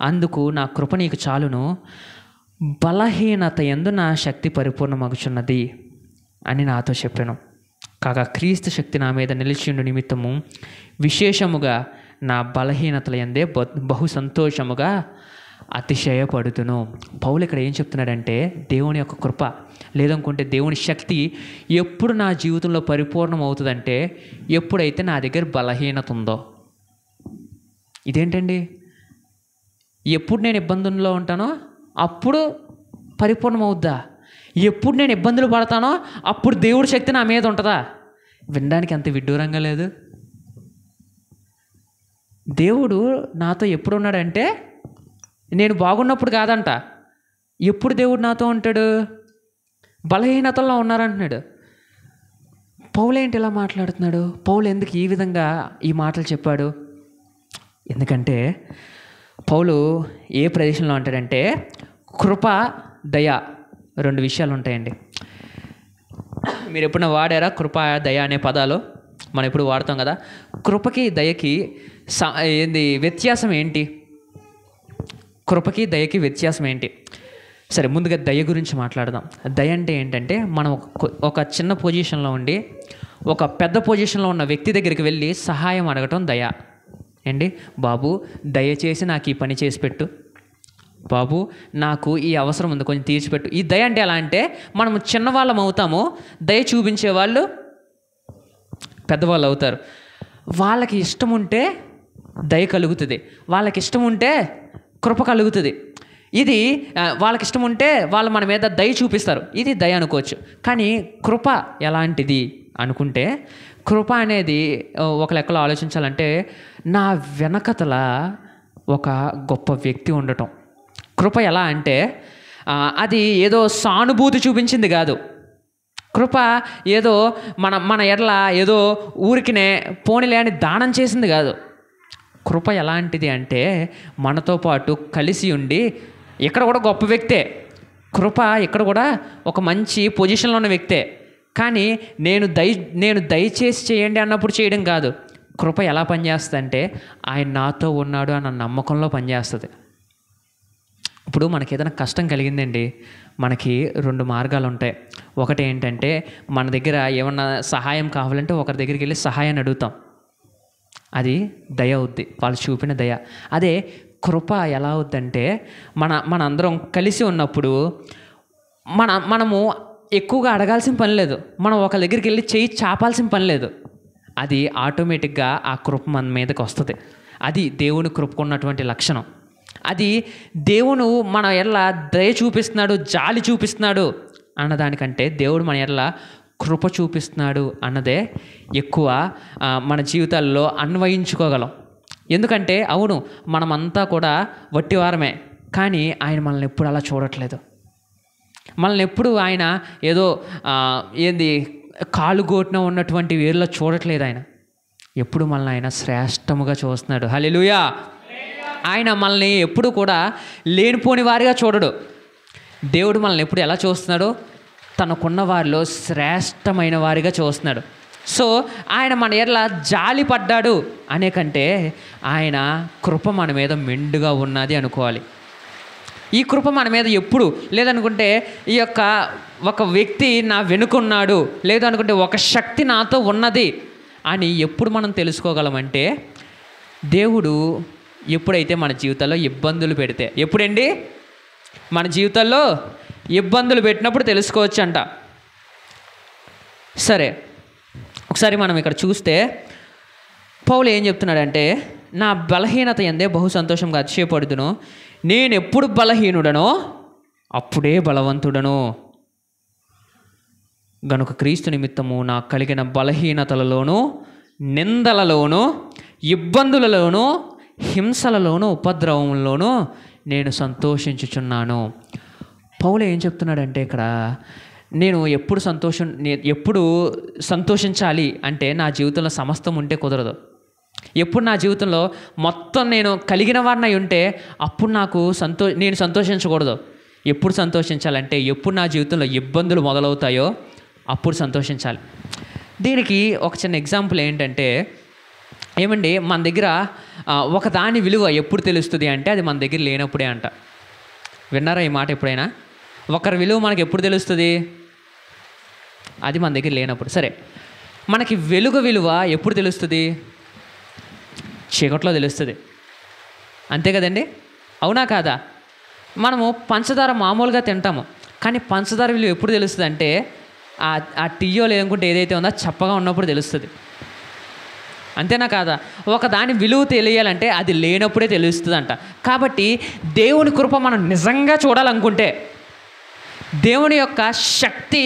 అందుకు నా కృప నీకు చాలును, బలహీనత యందు నా శక్తి పరిపూర్ణమగుచున్నది అని నాతో చెప్పాను. కాగా క్రీస్తు శక్తి నా మీద నిలిచిండు నిమిత్తము విశేషముగా నా బలహీనతల యందే బహు సంతోషముగా అతిశయపడుతును. పౌలు ఇక్కడ ఏం చెప్తున్నాడంటే, దేవుని యొక్క కృప లేదనుకుంటే దేవుని శక్తి ఎప్పుడు నా జీవితంలో పరిపూర్ణం అవుతుందంటే, ఎప్పుడైతే నా దగ్గర బలహీనత ఉందో. ఇదేంటండి? ఎప్పుడు నేను ఇబ్బందుల్లో ఉంటానో అప్పుడు పరిపూర్ణం అవుద్దా? ఎప్పుడు నేను ఇబ్బందులు పడతానో అప్పుడు దేవుడి శక్తి నా మీద ఉంటుందా? వినడానికి అంత విడ్డూరంగా లేదు? దేవుడు నాతో ఎప్పుడు ఉన్నాడంటే, నేను బాగున్నప్పుడు కాదంట. ఎప్పుడు దేవుడు నాతో ఉంటాడు? బలహీనతల్లో ఉన్నారంటున్నాడు. పౌలు ఏంటి ఇలా మాట్లాడుతున్నాడు? పౌలు ఎందుకు ఈ విధంగా ఈ మాటలు చెప్పాడు? ఎందుకంటే పౌలు ఏ ప్రదేశంలో అంటాడంటే, కృప, దయ రెండు విషయాలు ఉంటాయండి. మీరు ఎప్పుడైనా వాడారా కృప, దయ అనే పదాలు? మనం ఎప్పుడు వాడతాం కదా. కృపకి దయకి వ్యత్యాసం ఏంటి? కృపకి దయకి వ్యత్యాసం ఏంటి? సరే, ముందుగా దయ గురించి మాట్లాడదాం. దయ అంటే ఏంటంటే, మనం ఒక చిన్న పొజిషన్లో ఉండి ఒక పెద్ద పొజిషన్లో ఉన్న వ్యక్తి దగ్గరికి వెళ్ళి సహాయం అడగటం దయ. ఏంటి, బాబు దయచేసి నాకు ఈ పని చేసి పెట్టు, బాబు నాకు ఈ అవసరం ఉంది, కొంచెం తీర్చిపెట్టు. ఈ దయ అంటే ఎలా అంటే, మనం చిన్నవాళ్ళం అవుతాము, దయ చూపించే వాళ్ళు పెద్దవాళ్ళు అవుతారు. వాళ్ళకి ఇష్టం ఉంటే దయ కలుగుతుంది, వాళ్ళకి ఇష్టం ఉంటే కృప కలుగుతుంది. ఇది వాళ్ళకి ఇష్టం ఉంటే వాళ్ళు మన మీద దయ చూపిస్తారు, ఇది దయ అనుకోవచ్చు. కానీ కృప ఎలాంటిది అనుకుంటే, కృప అనేది ఒక లెక్కలో ఆలోచించాలంటే నా వెనకతల ఒక గొప్ప వ్యక్తి ఉండటం. కృప ఎలా అంటే అది ఏదో సానుభూతి చూపించింది కాదు. కృప ఏదో మన ఎడల ఏదో ఊరికినే పోనిలే అని దానం చేసింది కాదు. కృప ఎలాంటిది అంటే మనతో పాటు కలిసి ఉండి, ఇక్కడ కూడా గొప్ప వ్యక్తే, కృప ఇక్కడ కూడా ఒక మంచి పొజిషన్లో ఉన్న వ్యక్తే. కానీ నేను దయచేసి చేయండి అన్నప్పుడు చేయడం కాదు. కృప ఎలా పనిచేస్తుంది అంటే ఆయన నాతో ఉన్నాడు అన్న నమ్మకంలో పనిచేస్తుంది. ఇప్పుడు మనకి ఏదైనా కష్టం కలిగిందండి, మనకి 2 మార్గాలు ఉంటాయి. ఒకటి ఏంటంటే మన దగ్గర ఏమన్నా సహాయం కావాలంటే ఒకరి దగ్గరికి వెళ్ళి సహాయాన్ని అడుగుతాం, అది దయ అవుద్ది, వాళ్ళు చూపిన దయ. అదే కృప ఎలా అవుద్దంటే మన అందరం కలిసి ఉన్నప్పుడు మనము ఎక్కువగా అడగాల్సిన పని లేదు, మనం ఒకరి దగ్గరికి వెళ్ళి చేయి చాపాల్సిన పని లేదు. అది ఆటోమేటిక్గా ఆ కృప మన మీదకి వస్తుంది. అది దేవుని కృపకున్నటువంటి లక్షణం. అది దేవుడు మన ఎడల దయ చూపిస్తున్నాడు, జాలి చూపిస్తున్నాడు అన్నదానికంటే దేవుడు మన ఎడల కృప చూపిస్తున్నాడు అన్నదే ఎక్కువ మన జీవితాల్లో అన్వయించుకోగలం. ఎందుకంటే అవును, మనమంతా కూడా వట్టివారమే, కానీ ఆయన మనల్ని ఎప్పుడు అలా చూడట్లేదు. మనల్ని ఎప్పుడు ఆయన ఏదో కాలుగోటున ఉన్నటువంటి వేరులో చూడట్లేదు. ఆయన ఎప్పుడు మనల్ని ఆయన శ్రేష్టముగా చూస్తున్నాడు. హల్లెలూయా. ఆయన మనల్ని ఎప్పుడు కూడా లేనిపోని వారిగా చూడడు. దేవుడు మనల్ని ఎప్పుడు ఎలా చూస్తున్నాడు? తనకున్న వారిలో శ్రేష్టమైన వారిగా చూస్తున్నాడు. సో ఆయన మన ఎడల జాలి పడ్డాడు అనే కంటే ఆయన కృప మన మీద మెండుగా ఉన్నది అనుకోవాలి. ఈ కృప మన మీద ఎప్పుడు లేదనుకుంటే ఈ యొక్క ఒక వ్యక్తి నా వెనుకున్నాడు, లేదనుకుంటే ఒక శక్తి నాతో ఉన్నది అని ఎప్పుడు మనం తెలుసుకోగలమంటే దేవుడు ఎప్పుడైతే మన జీవితాల్లో ఇబ్బందులు పెడితే. ఎప్పుడండి? మన జీవితాల్లో ఇబ్బందులు పెట్టినప్పుడు తెలుసుకోవచ్చు అంట. సరే, ఒకసారి మనం ఇక్కడ చూస్తే పౌలు ఏం చెప్తున్నాడంటే, నా బలహీనత యందే బహు సంతోషంగా అతిశయపడుదును, నేను ఎప్పుడు బలహీనుడనో అప్పుడే బలవంతుడను, గనుక క్రీస్తు నిమిత్తము నాకు కలిగిన బలహీనతలలోనూ నిందలలోనూ ఇబ్బందులలోనూ హింసలలోనూ ఉపద్రవంలోనూ నేను సంతోషించుచున్నాను. పౌలు ఏం చెప్తున్నాడంటే ఇక్కడ, నేను ఎప్పుడు సంతోషించాలి అంటే నా జీవితంలో సమస్తం ఉంటే కుదరదు. ఎప్పుడు నా జీవితంలో మొత్తం నేను కలిగిన వాడినై ఉంటే అప్పుడు నేను సంతోషించకూడదు. ఎప్పుడు సంతోషించాలంటే ఎప్పుడు నా జీవితంలో ఇబ్బందులు మొదలవుతాయో అప్పుడు సంతోషించాలి. దీనికి ఒక చిన్న ఎగ్జాంపుల్ ఏంటంటే, ఏమండి మన దగ్గర ఒక దాని విలువ ఎప్పుడు తెలుస్తుంది అంటే అది మన దగ్గర లేనప్పుడే అంట. విన్నారా ఈ మాట ఎప్పుడైనా? ఒకరి విలువ మనకి ఎప్పుడు తెలుస్తుంది? అది మన దగ్గర లేనప్పుడు. సరే, మనకి వెలుగు విలువ ఎప్పుడు తెలుస్తుంది? చీకట్లో తెలుస్తుంది. అంతే కదండి, అవునా కాదా? మనము పంచదార మామూలుగా తింటాము, కానీ పంచదార విలువ ఎప్పుడు తెలుస్తుంది అంటే ఆ టీయో లేదనుకుంటే ఏదైతే ఉందో చప్పగా ఉన్నప్పుడు తెలుస్తుంది. అంతేనా కాదా? ఒక దాని విలువ తెలియాలంటే అది లేనప్పుడే తెలుస్తుంది అంట. కాబట్టి దేవుని కృప మనం నిజంగా చూడాలనుకుంటే, దేవుని యొక్క శక్తి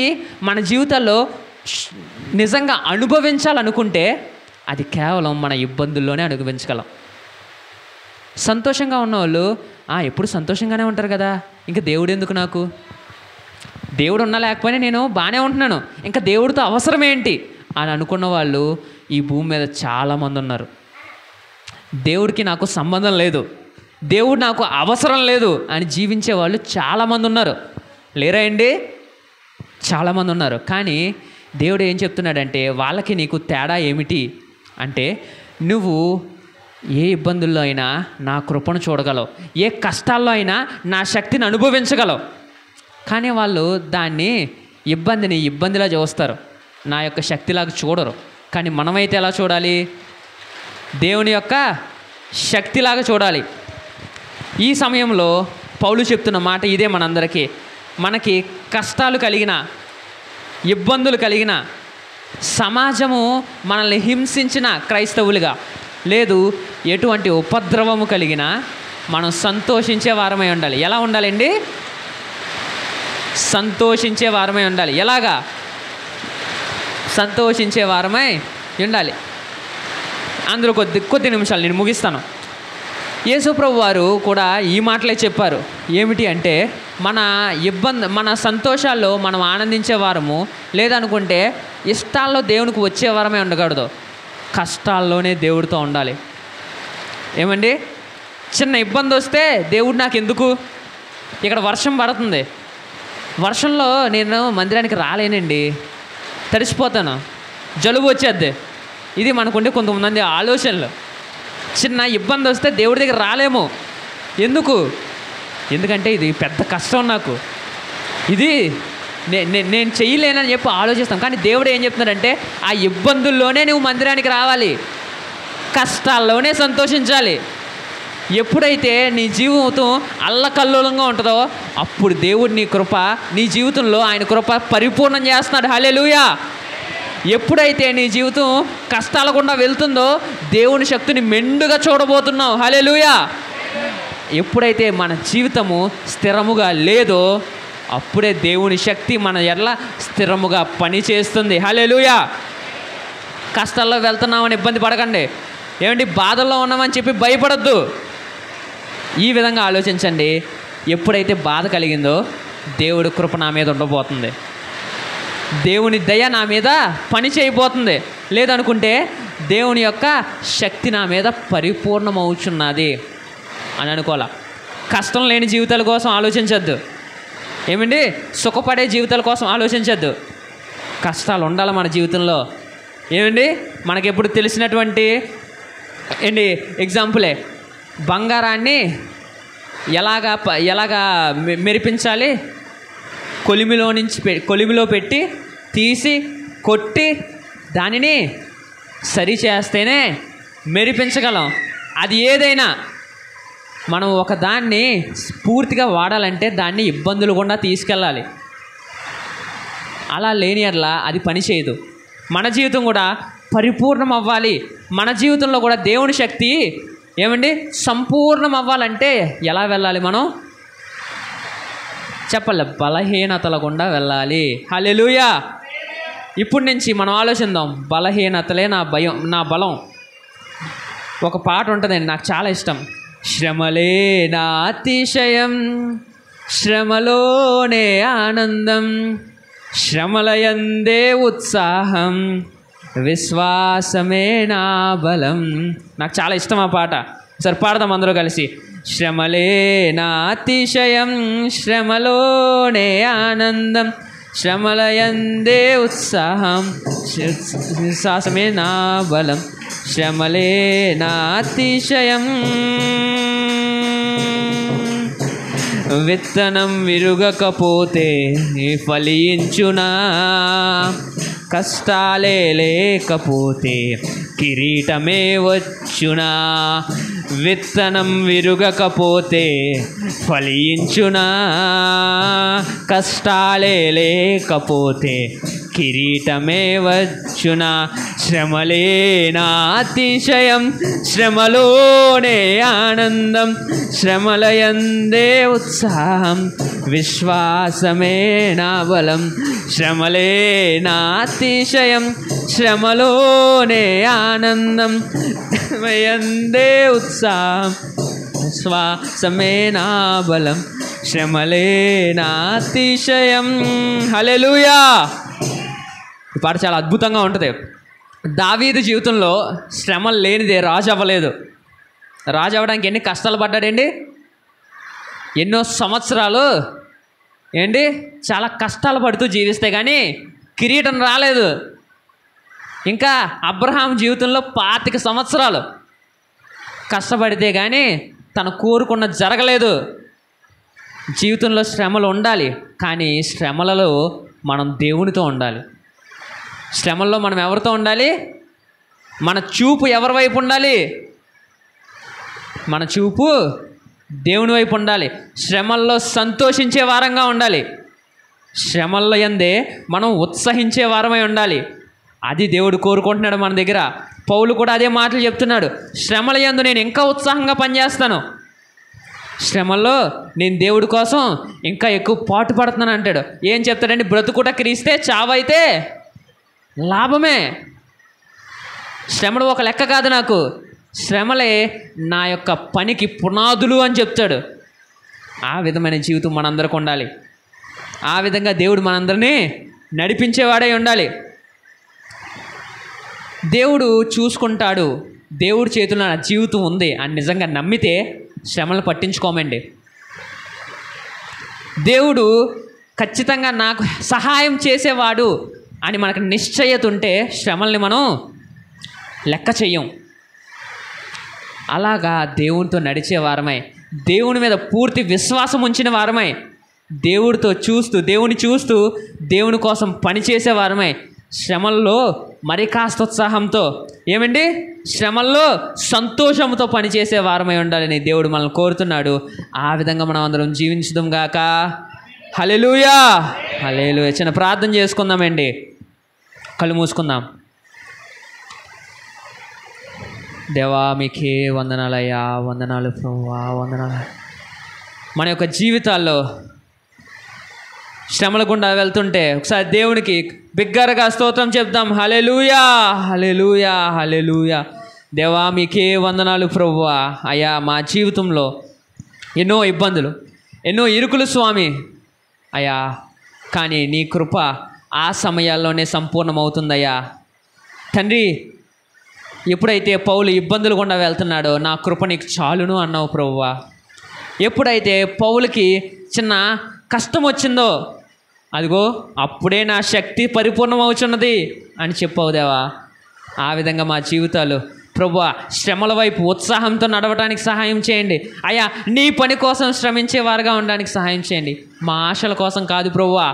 మన జీవితాల్లో నిజంగా అనుభవించాలనుకుంటే అది కేవలం మన ఇబ్బందుల్లోనే అనుభవించగలం. సంతోషంగా ఉన్నవాళ్ళు ఎప్పుడు సంతోషంగానే ఉంటారు కదా, ఇంకా దేవుడు ఎందుకు నాకు? దేవుడు ఉన్నా లేకపోయినా నేను బాగానే ఉంటున్నాను, ఇంకా దేవుడితో అవసరం ఏంటి అని అనుకున్న వాళ్ళు ఈ భూమి మీద చాలామంది ఉన్నారు. దేవుడికి నాకు సంబంధం లేదు, దేవుడు నాకు అవసరం లేదు అని జీవించే వాళ్ళు చాలామంది ఉన్నారు. లేరా అండి? చాలామంది ఉన్నారు. కానీ దేవుడు ఏం చెప్తున్నాడంటే, వాళ్ళకి నీకు తేడా ఏమిటి అంటే, నువ్వు ఏ ఇబ్బందుల్లో అయినా నా కృపను చూడగలవు, ఏ కష్టాల్లో అయినా నా శక్తిని అనుభవించగలవు. కానీ వాళ్ళు దాన్ని ఇబ్బందిలా చూస్తారు, నా యొక్క శక్తిలాగా చూడరు. కానీ మనమైతే ఎలా చూడాలి? దేవుని యొక్క శక్తిలాగా చూడాలి. ఈ సమయంలో పౌలు చెప్తున్న మాట ఇదే మనందరికీ. మనకి కష్టాలు కలిగిన, ఇబ్బందులు కలిగిన, సమాజము మనల్ని హింసించిన క్రైస్తవులుగా, లేదు ఎటువంటి ఉపద్రవము కలిగినా మనం సంతోషించే వారమై ఉండాలి. ఎలా ఉండాలండి? సంతోషించే వారమై ఉండాలి. ఎలాగా? సంతోషించే వారమై ఉండాలి. అందులో కొద్ది నిమిషాలు నేను ముగిస్తాను. యేసుప్రభు వారు కూడా ఈ మాటలే చెప్పారు. ఏమిటి అంటే, మన సంతోషాల్లో మనం ఆనందించే వారము, లేదనుకుంటే ఇష్టాల్లో దేవునికి వచ్చే వారమే ఉండకూడదు. కష్టాల్లోనే దేవుడితో ఉండాలి. ఏమండి? చిన్న ఇబ్బంది వస్తే దేవుడు నాకు ఎందుకు? ఇక్కడ వర్షం పడుతుంది, వర్షంలో నేను మందిరానికి రాలేనండి, తడిసిపోతాను, జలుబు వచ్చేద్ది. ఇది మనకుండే కొంతమంది ఆలోచనలు. చిన్న ఇబ్బంది వస్తే దేవుడి దగ్గర రాలేము. ఎందుకు? ఎందుకంటే ఇది పెద్ద కష్టం, నాకు ఇది నేను చేయలేనని చెప్పి ఆలోచిస్తాం. కానీ దేవుడు ఏం చెప్తున్నాడంటే, ఆ ఇబ్బందుల్లోనే నువ్వు మందిరానికి రావాలి, కష్టాల్లోనే సంతోషించాలి. ఎప్పుడైతే నీ జీవితం అల్లకల్లోలంగా ఉంటుందో అప్పుడు దేవుడు నీ కృప, నీ జీవితంలో ఆయన కృప పరిపూర్ణం చేస్తున్నాడు. హల్లెలూయా. ఎప్పుడైతే నీ జీవితం కష్టాల గుండా వెళ్తుందో దేవుని శక్తిని మెండుగా చూడబోతున్నావు. హల్లెలూయా. ఎప్పుడైతే మన జీవితము స్థిరముగా లేదో అప్పుడే దేవుని శక్తి మన ఎడల స్థిరముగా పనిచేస్తుంది. హల్లెలూయా. కష్టాల్లో వెళ్తున్నామని ఇబ్బంది పడకండి. ఏమండి? బాధల్లో ఉన్నామని చెప్పి భయపడద్దు. ఈ విధంగా ఆలోచించండి. ఎప్పుడైతే బాధ కలిగిందో దేవుడి కృప నా మీద ఉండబోతుంది, దేవుని దయ నా మీద పని చేయబోతుంది, లేదనుకుంటే దేవుని యొక్క శక్తి నా మీద పరిపూర్ణమవుచున్నది అని అనుకోవాలా. కష్టం లేని జీవితాల కోసం ఆలోచించద్దు. ఏమండి? సుఖపడే జీవితాల కోసం ఆలోచించద్దు. కష్టాలు ఉండాలి మన జీవితంలో. ఏమండి? మనకెప్పుడు తెలిసినటువంటి ఎగ్జాంపులే, బంగారాన్ని ఎలాగా మెరిపించాలి? కొలిమిలో పెట్టి తీసి కొట్టి దానిని సరి చేస్తేనే మెరిపించగలం. అది ఏదైనా మనం ఒకదాన్ని పూర్తిగా వాడాలంటే దాన్ని ఇబ్బందులు గుండా తీసుకెళ్ళాలి. అలా లేని అట్లా అది పనిచేయదు. మన జీవితం కూడా పరిపూర్ణం అవ్వాలి. మన జీవితంలో కూడా దేవుని శక్తి ఏమండి సంపూర్ణం అవ్వాలంటే ఎలా వెళ్ళాలి? మనం చెప్పాలి, బలహీనతల గుండా వెళ్ళాలి. హల్లెలూయా. ఇప్పుడు నుంచి మనం ఆలోచిద్దాం, బలహీనతలే నా బలం. ఒక పాట ఉంటుందండి, నాకు చాలా ఇష్టం. శ్రమలే నా అతిశయం, శ్రమలోనే ఆనందం, శ్రమలయందే ఉత్సాహం, విశ్వాసమే నా బలం. నాకు చాలా ఇష్టం ఆ పాట. సరే పాడదాం అందరూ కలిసి. శ్రమలే నా అతిశయం, శ్రమలోనే ఆనందం, శ్రమలయందే ఉత్సాహం, విశ్వాసమే నా బలం, శ్రమలే నా అతిశయం. విత్తనం విరుగకపోతే ఫలించునా, కష్టాలే లేకపోతే కిరీటమే వచ్చునా. విత్తనం విరుగకపోతే ఫలించునా, కష్టాలే లేకపోతే కిరీటమే వచ్చునా. శ్రమలే నా అతిశయం, శ్రమలోనే ఆనందం, శ్రమలయందే ఉత్సాహం, విశ్వాసమే నా బలం. శ్రమలే నా అతిశయం, శ్రమలోనే ఆనందం, శ్రమయందే ఉత్సాహం, విశ్వాసమే నా బలం, శ్రమలే నా అతిశయం. హల్లెలూయా. ఈ పాట చాలా అద్భుతంగా ఉంటుంది. దావీదు జీవితంలో శ్రమలు లేనిదే రాజు అవ్వలేదు. రాజు అవ్వడానికి ఎన్ని కష్టాలు పడ్డాడండి? ఎన్నో సంవత్సరాలు చాలా కష్టాలు పడుతూ జీవిస్తే కానీ కిరీటం రాలేదు. ఇంకా అబ్రహాం జీవితంలో 25 సంవత్సరాలు కష్టపడితే కానీ తను కోరుకున్న జరగలేదు. జీవితంలో శ్రమలు ఉండాలి, కానీ శ్రమలలో మనం దేవునితో ఉండాలి. శ్రమల్లో మనం ఎవరితో ఉండాలి? మన చూపు ఎవరి వైపు ఉండాలి? మన చూపు దేవుని వైపు ఉండాలి, శ్రమల్లో సంతోషించే వారంగా ఉండాలి, శ్రమల్లో యందే మనం ఉత్సహించే వారమై ఉండాలి. అది దేవుడు కోరుకుంటున్నాడు మన దగ్గర. పౌలు కూడా అదే మాటలు చెప్తున్నాడు. శ్రమల యందు నేను ఇంకా ఉత్సాహంగా పనిచేస్తాను, శ్రమల్లో నేను దేవుడి కోసం ఇంకా ఎక్కువ పాటు పడుతున్నాను అంటాడు. ఏం చెప్తాడండి? బ్రతుకుట క్రీస్తే, చావైతే లాభమే. శ్రమలు ఒక లెక్క కాదు నాకు, శ్రమలే నా యొక్క పనికి పునాదులు అని చెప్తాడు. ఆ విధమైన జీవితం మనందరికి ఉండాలి. ఆ విధంగా దేవుడు మనందరినీ నడిపించేవాడై ఉండాలి. దేవుడు చూసుకుంటాడు, దేవుడి చేతుల్లో నా జీవితం ఉంది అని నిజంగా నమ్మితే శ్రమలను పట్టించుకోమండి. దేవుడు ఖచ్చితంగా నాకు సహాయం చేసేవాడు అని మనకు నిశ్చయత ఉంటే శ్రమల్ని మనం లెక్క చెయ్యం. అలాగా దేవునితో నడిచే వారమై, దేవుని మీద పూర్తి విశ్వాసం ఉంచిన వారమై, దేవుడితో చూస్తూ, దేవుని చూస్తూ దేవుని కోసం పనిచేసే వారమై, శ్రమల్లో మరి కాస్త ఉత్సాహంతో, ఏమండి, శ్రమల్లో సంతోషంతో పనిచేసే వారమై ఉండాలని దేవుడు మనల్ని కోరుతున్నాడు. ఆ విధంగా మనం అందరం జీవించుదాం గాక. హల్లెలూయా, హల్లెలూయా. చిన్న ప్రార్థన చేసుకుందామండి, కళ్ళు మూసుకుందాం. దేవా మీకే వందనాలయ్యా, వందనాలు ప్రభువా, వందనాలు. మన యొక్క జీవితాల్లో శ్రమల గుండా వెళ్తుంటే ఒకసారి దేవునికి బిగ్గరగా స్తోత్రం చెప్దాం. హల్లెలూయా, హల్లెలూయా, హల్లెలూయా. దేవా మీకే వందనాలు ప్రభువా. అయ్యా మా జీవితంలో ఎన్నో ఇబ్బందులు, ఎన్నో ఇరుకులు స్వామి అయ్యా, కానీ నీ కృప ఆ సమయాల్లోనే సంపూర్ణమవుతుందయ్యా తండ్రి. ఎప్పుడైతే పౌలు ఇబ్బందులు గుండా వెళ్తున్నాడో నా కృప నీకు చాలును అన్నావు ప్రభువా. ఎప్పుడైతే పౌలుకి చిన్న కష్టం వచ్చిందో అదిగో అప్పుడే నా శక్తి పరిపూర్ణమవుతున్నది అని చెప్పావు దేవా. ఆ విధంగా మా జీవితాలు ప్రభువా శ్రమల వైపు ఉత్సాహంతో నడవడానికి సహాయం చేయండి అయ్యా. నీ పని కోసం శ్రమించేవారుగా ఉండడానికి సహాయం చేయండి. మా ఆశల కోసం కాదు ప్రభువా,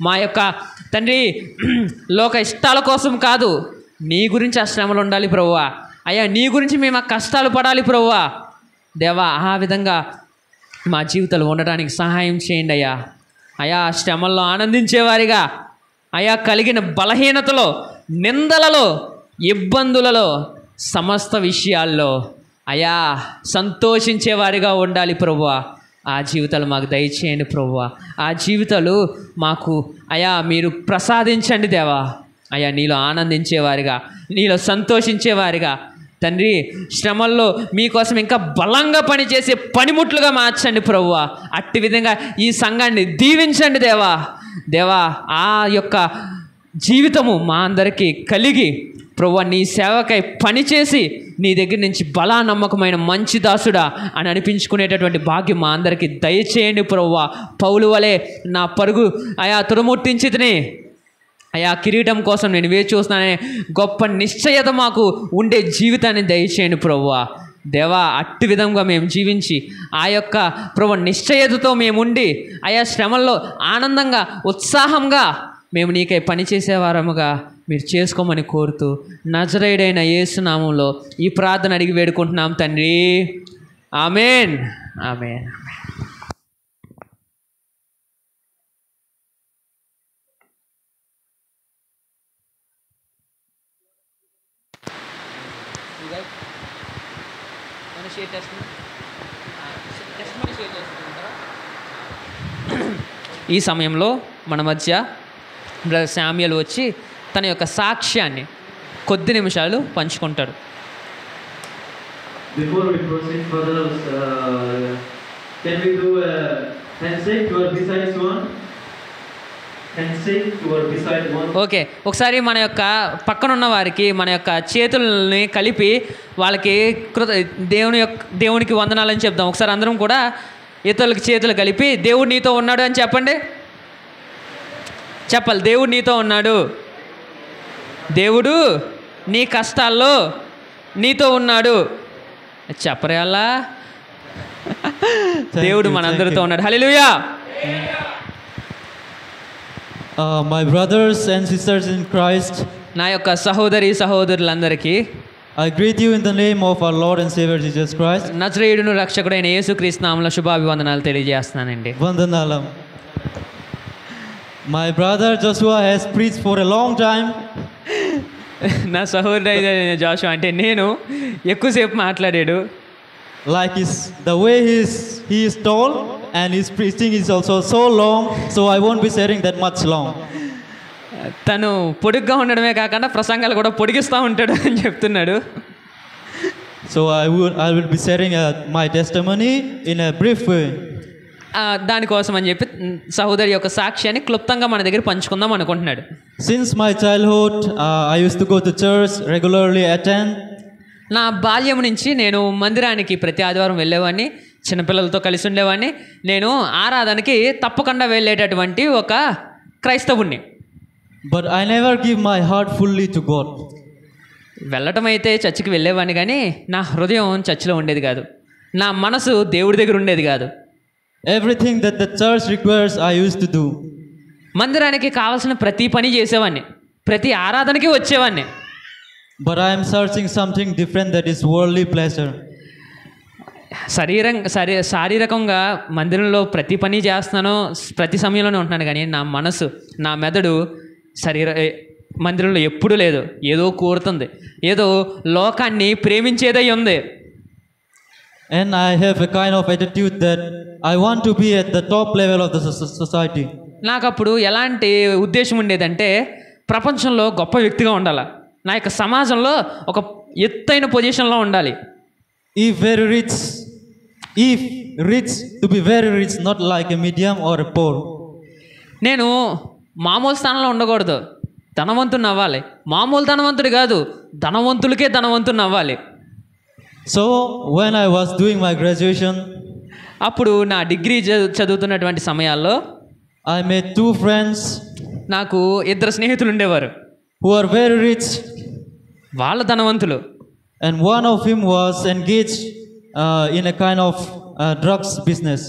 మా యొక్క తండ్రి లోక ఇష్టాల కోసం కాదు, నీ గురించి ఆ శ్రమలు ఉండాలి ప్రభువా. అయ్యా నీ గురించి మేము ఆ కష్టాలు పడాలి ప్రభువా. దేవా ఆ విధంగా మా జీవితాలు ఉండడానికి సహాయం చేయండి అయ్యా. అయా శ్రమల్లో ఆనందించేవారిగా, అయా కలిగిన బలహీనతలో, నిందలలో, ఇబ్బందులలో, సమస్త విషయాల్లో అయా సంతోషించేవారిగా ఉండాలి ప్రభువా. ఆ జీవితాలు మాకు దయచేయండి ప్రభువా. ఆ జీవితాలు మాకు అయా మీరు ప్రసాదించండి దేవా. అయా నీలో ఆనందించేవారిగా, నీలో సంతోషించేవారిగా తండ్రి, శ్రమల్లో మీకోసం ఇంకా బలంగా పనిచేసే పనిముట్లుగా మార్చండి ప్రభువా. అట్టి విధంగా ఈ సంఘాన్ని దీవించండి దేవా. దేవా ఆ యొక్క జీవితము మా అందరికీ కలిగి ప్రభువా నీ సేవకై పనిచేసి నీ దగ్గర నుంచి బలా నమ్మకమైన మంచి దాసుడా అని అనిపించుకునేటటువంటి భాగ్యం మా అందరికీ దయచేయండి ప్రభువా. పౌలు వలె నా పరుగు అయా తురముట్టించితిని అయా, కిరీటం కోసం నేను వేచి చూస్తున్నాననే గొప్ప నిశ్చయత మాకు ఉండే జీవితాన్ని దయచేయండి ప్రభువా. దేవా అట్టి విధంగా మేము జీవించి ఆ యొక్క ప్రభు నిశ్చయతతో మేముండి ఆయా శ్రమల్లో ఆనందంగా ఉత్సాహంగా మేము నీకై పనిచేసేవారముగా మీరు చేసుకోమని కోరుతూ నజరేయుడైన యేసు నామములో ఈ ప్రార్థన అడిగి వేడుకుంటున్నాం తండ్రి. ఆమేన్, ఆమేన్. ఈ సమయంలో మన మధ్య బ్రదర్ శామ్యుయల్ వచ్చి తన యొక్క సాక్ష్యాన్ని కొద్ది నిమిషాలు పంచుకుంటాడు. Before we proceed further, can we do a handshake to our besides one? Handshake to our besides one. Okay, ఒకసారి మన యొక్క పక్కనున్న వారికి మన యొక్క చేతుల్ని కలిపి వాళ్ళకి దేవునికి వందనాలని చెప్దాం. ఒకసారి అందరం కూడా ఇతరులకి చేతులు కలిపి దేవుడు నీతో ఉన్నాడు అని చెప్పండి. చెప్పాలి, దేవుడు నీతో ఉన్నాడు, దేవుడు నీ కష్టాల్లో నీతో ఉన్నాడు చెప్పరే అలా. దేవుడు మనందరితో ఉన్నాడు. హల్లెలూయా. My brothers and sisters in Christ, నా యొక్క సహోదరి సహోదరులందరికీ I greet you in the name of our Lord and Savior Jesus Christ. నజరేయుడును రక్షకుడైన యేసుక్రీస్తు నామములో శుభాభివందనాలు తెలియజేస్తున్నానండి. Vandanalam. My brother Joshua has preached for a long time. నా సహోదరుడైన జాషువా అంటే నేను ఎక్కువసేపు మాట్లాడాడు. Like the way he is tall and his preaching is also so long, so I won't be sharing that much long. తను పొడుగ్గా ఉండడమే కాకుండా ప్రసంగాలు కూడా పొడిగిస్తూ ఉంటాడు అని చెప్తున్నాడు. So I will be sharing my testimony in a brief way. దానికోసం అని చెప్పి సహోదరి యొక్క సాక్ష్యాన్ని క్లుప్తంగా మన దగ్గర పంచుకుందాం అనుకుంటున్నాడు. Since my childhood, I used to go to church regularly, attend. నా బాల్యం నుంచి నేను మందిరానికి ప్రతి ఆదివారం వెళ్ళేవాడిని, చిన్నపిల్లలతో కలిసి ఉండేవాడిని. నేను ఆరాధనకి తప్పకుండా వెళ్ళేటటువంటి ఒక క్రైస్తవుణ్ణి. But I never give my heart fully to God. వెళ్ళటం అయితే చర్చికి వెళ్ళేవాడిని, కానీ నా హృదయం చర్చిలో ఉండేది కాదు, నా మనసు దేవుడి దగ్గర ఉండేది కాదు. Everything that the church requires, I used to do. మందిరానికి కావాల్సిన ప్రతి పని చేసేవాడిని, ప్రతి ఆరాధనకి వచ్చేవాడిని. But I am searching something different, that is worldly pleasure. శారీరకంగా మందిరంలో ప్రతి పని చేస్తున్నాను, ప్రతి సమయంలోనే ఉంటున్నాను, కానీ నా మనసు, నా మెదడు మందిరంలో ఎప్పుడూ లేదు. ఏదో కోరుతుంది, ఏదో లోకాన్ని ప్రేమించేదై ఉంది. And I have a kind of attitude that I want to be at the top level of the society. నాకు అప్పుడు ఎలాంటి ఉద్దేశం ఉండేదంటే ప్రపంచంలో గొప్ప వ్యక్తిగా ఉండాలి, నా యొక్క సమాజంలో ఒక ఎత్తైన పొజిషన్లో ఉండాలి. If rich, to be very rich, not like a medium or a poor. నేను మామూలు స్థానంలో ఉండకూడదు, ధనవంతుని అవ్వాలి. మామూలు ధనవంతుడు కాదు, ధనవంతులకే ధనవంతుని అవ్వాలి. So when I was doing my graduation, అప్పుడు నా డిగ్రీ చదువుతున్నటువంటి సమయాల్లో I made 2 friends. నాకు 2 స్నేహితులు ఉండేవారు, who are very rich. వాళ్ళ ధనవంతులు. And one of him was engaged in a kind of drugs business.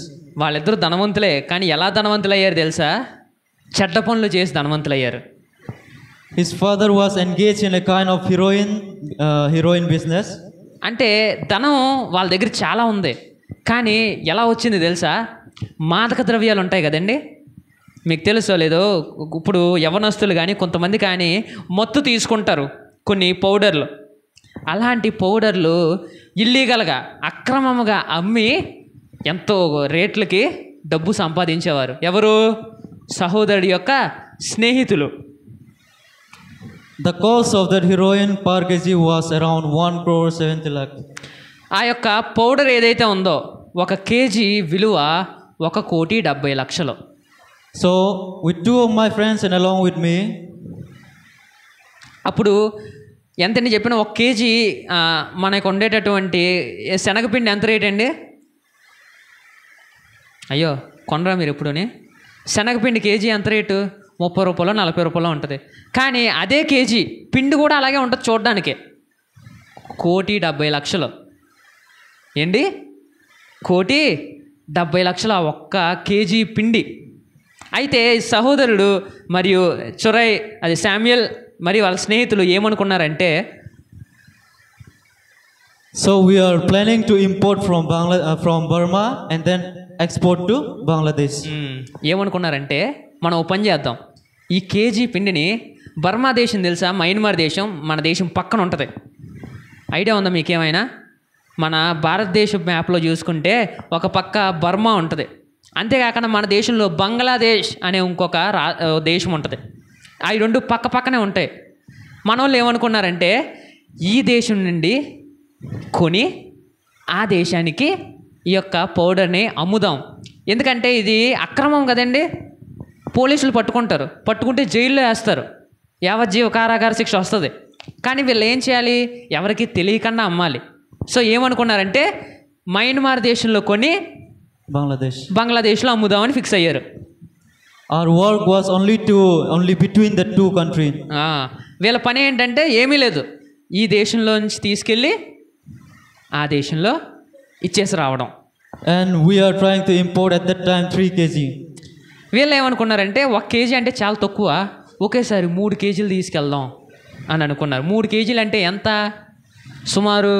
వాళ్ళిద్దరూ ధనవంతులే, కానీ ఎలా ధనవంతులు అయ్యారు తెలుసా? చెడ్డ పనులు చేసి ధనవంతులు అయ్యారు. His father was engaged in a kind of heroin business. అంటే ధనం వాళ్ళ దగ్గర చాలా ఉంది, కానీ ఎలా వచ్చింది తెలుసా? మాదక ద్రవ్యాలు ఉంటాయి కదండి, మీకు తెలుసో లేదో, ఇప్పుడు యవనస్తులు కానీ కొంతమంది కానీ మత్తు తీసుకుంటారు, కొన్ని పౌడర్లు. అలాంటి పౌడర్లు ఇల్లీగల్గా అక్రమంగా అమ్మి ఎంతో రేట్లకి డబ్బు సంపాదించేవారు. ఎవరు? సహోదరుడి యొక్క స్నేహితులు. The cost of that heroin per kg was around 1,70 lakh. ఆ యొక్క పౌడర్ ఏదైతే ఉందో 1 కేజీ విలువ 1,70,00,000. So with 2 of my friends and along with me, అప్పుడు ఎంతండి చెప్పిన 1 కేజీ మనకు ఉండేటటువంటి శనగపిండి ఎంత రేట్ అండి? అయ్యో కొనరా మీరు ఎప్పుడుని? శనగపిండి కేజీ ఎంత రేటు? 30 రూపాయలు 40 రూపాయలు ఉంటుంది. కానీ అదే కేజీ పిండి కూడా అలాగే ఉంటుంది చూడడానికి. 1,70,00,000 ఏంటి? 1,70,00,000 ఆ 1 కేజీ పిండి. అయితే సహోదరుడు మరియు అది శామ్యుయల్ మరియు వాళ్ళ స్నేహితులు ఏమనుకున్నారంటే, so we are planning to import from Burma and then export to Bangladesh. ఏమనుకున్నారంటే, మనం ఓ పని చేద్దాం, ఈ కేజీ పిండిని బర్మా దేశం తెలుసా? మయన్మార్ దేశం మన దేశం పక్కన ఉంటుంది. ఐడియా ఉందా మీకేమైనా? మన భారతదేశం మ్యాప్లో చూసుకుంటే ఒక పక్క బర్మా ఉంటుంది, అంతేకాకుండా మన దేశంలో బంగ్లాదేశ్ అనే ఇంకొక దేశం ఉంటుంది. అవి 2 పక్క పక్కనే ఉంటాయి. మన వాళ్ళు ఏమనుకున్నారంటే, ఈ దేశం నుండి కొని ఆ దేశానికి ఈ యొక్క పౌడర్ని అమ్ముదాం. ఎందుకంటే ఇది అక్రమం కదండి, పోలీసులు పట్టుకుంటే జైల్లో వేస్తారు, యావజ్జీవ కారాగార శిక్ష వస్తుంది. కానీ వీళ్ళు ఏం చేయాలి? ఎవరికి తెలియకుండా అమ్మాలి. సో ఏమనుకున్నారంటే, మయన్మార్ దేశంలో కొని బంగ్లాదేశ్లో అమ్ముదామని ఫిక్స్ అయ్యారు. Our work was only between the 2 countries. వీళ్ళ పని ఏంటంటే ఏమీ లేదు, ఈ దేశంలో నుంచి తీసుకెళ్ళి ఆ దేశంలో ఇచ్చేసి రావడం. And we are trying to import at that time 3 kg. వీళ్ళు ఏమనుకున్నారంటే 1 కేజీ అంటే చాలా తక్కువ, ఒకేసారి 3 కేజీలు తీసుకెళ్దాం అని అనుకున్నారు. 3 కేజీలు అంటే ఎంత? సుమారు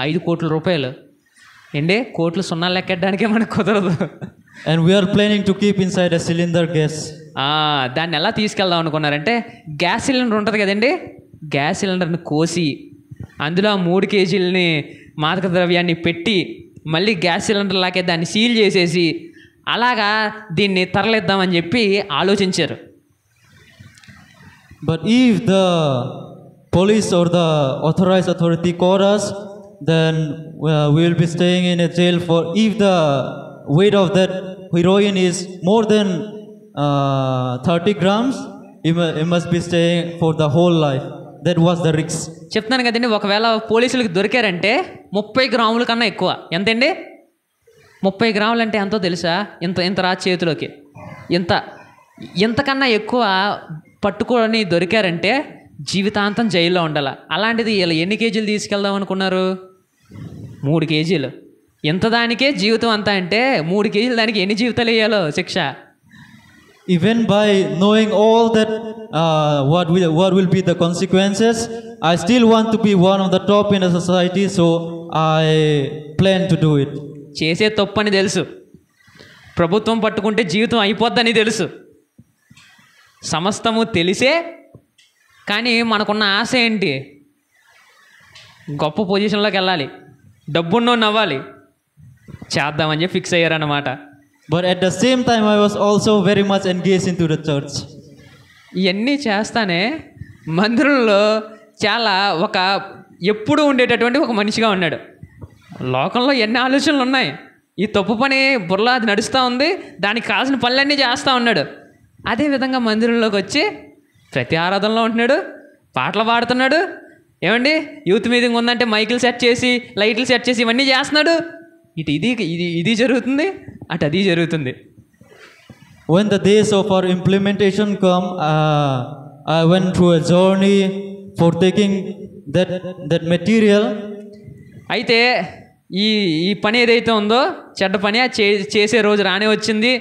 5 కోట్ల రూపాయలు. ఏంటి కోట్లు సున్నాలు లెక్కెట్టడానికే మనకు కుదరదు. And we are planning to keep inside a cylinder gas. దాన్ని ఎలా తీసుకెళ్దాం అనుకున్నారంటే, గ్యాస్ సిలిండర్ ఉంటుంది కదండి, గ్యాస్ సిలిండర్ని కోసి అందులో 3 కేజీలని మాదక ద్రవ్యాన్ని పెట్టి మళ్ళీ గ్యాస్ సిలిండర్ లాగే దాన్ని సీల్ చేసేసి అలాగా దీన్ని తరలిద్దామని చెప్పి ఆలోచించారు. But if the police or the authorized authority caught us, then we will be staying in a jail for, if the weight of that heroin is more than 30 grams, you must be staying for the whole life. That was the risk. చెప్తున్నాను కదండి, ఒకవేళ పోలీసులకు దొరికారంటే 30 గ్రాముల కన్నా ఎక్కువ. ఎంతండి? 30 గ్రాములు అంటే ఎంతో తెలుసా? ఇంత రా చేతిలోకి ఇంతకన్నా ఎక్కువ పట్టుకొని దొరికారంటే జీవితాంతం జైల్లో ఉండాలి. అలాంటిది ఇలా ఎన్ని కేజీలు తీసుకెళ్దాం అనుకున్నారు? 3 కేజీలు. ఇంత దానికే జీవితం అంతా అంటే 3 కేజీలు దానికి ఎన్ని జీవితాలు వేయాలో శిక్ష. Even by knowing all that, what will be the consequences, I still want to be one of the top in the society, so I plan to do it. చేసే తప్పని తెలుసు, ప్రభుత్వం పట్టుకుంటే జీవితం అయిపోద్దని తెలుసు, సమస్తము తెలిసే కానీ మనకున్న ఆశ ఏంటి? గొప్ప పొజిషన్లోకి వెళ్ళాలి, డబ్బున్నోని అవ్వాలి, చేద్దామని చెప్పి fix అయ్యారన్నమాట. But at the same time, I was also very much engaged into the church. ఇవన్నీ చేస్తానే మందిరంలో చాలా ఎప్పుడు ఉండేటటువంటి ఒక మనిషిగా ఉన్నాడు. లోకంలో ఎన్ని ఆలోచనలు ఉన్నాయి, ఈ తప్పు పని బుర్రలో అది నడుస్తూ ఉంది, దానికి కావాల్సిన పనులన్నీ చేస్తూ ఉన్నాడు. అదేవిధంగా మందిరంలోకి వచ్చి ప్రతి ఆరాధనలో ఉంటున్నాడు, పాటలు పాడుతున్నాడు. ఏమండి యూత్ మీటింగ్ ఉందంటే మైకులు సెట్ చేసి లైట్లు సెట్ చేసి ఇవన్నీ చేస్తున్నాడు. ఇది జరుగుతుంది, అటు అది జరుగుతుంది. When the days of our implementation come, I went through a journey for taking that material. అయితే ఈ పని ఏదైతే ఉందో చెడ్డ పని చేసే రోజు రానే వచ్చింది.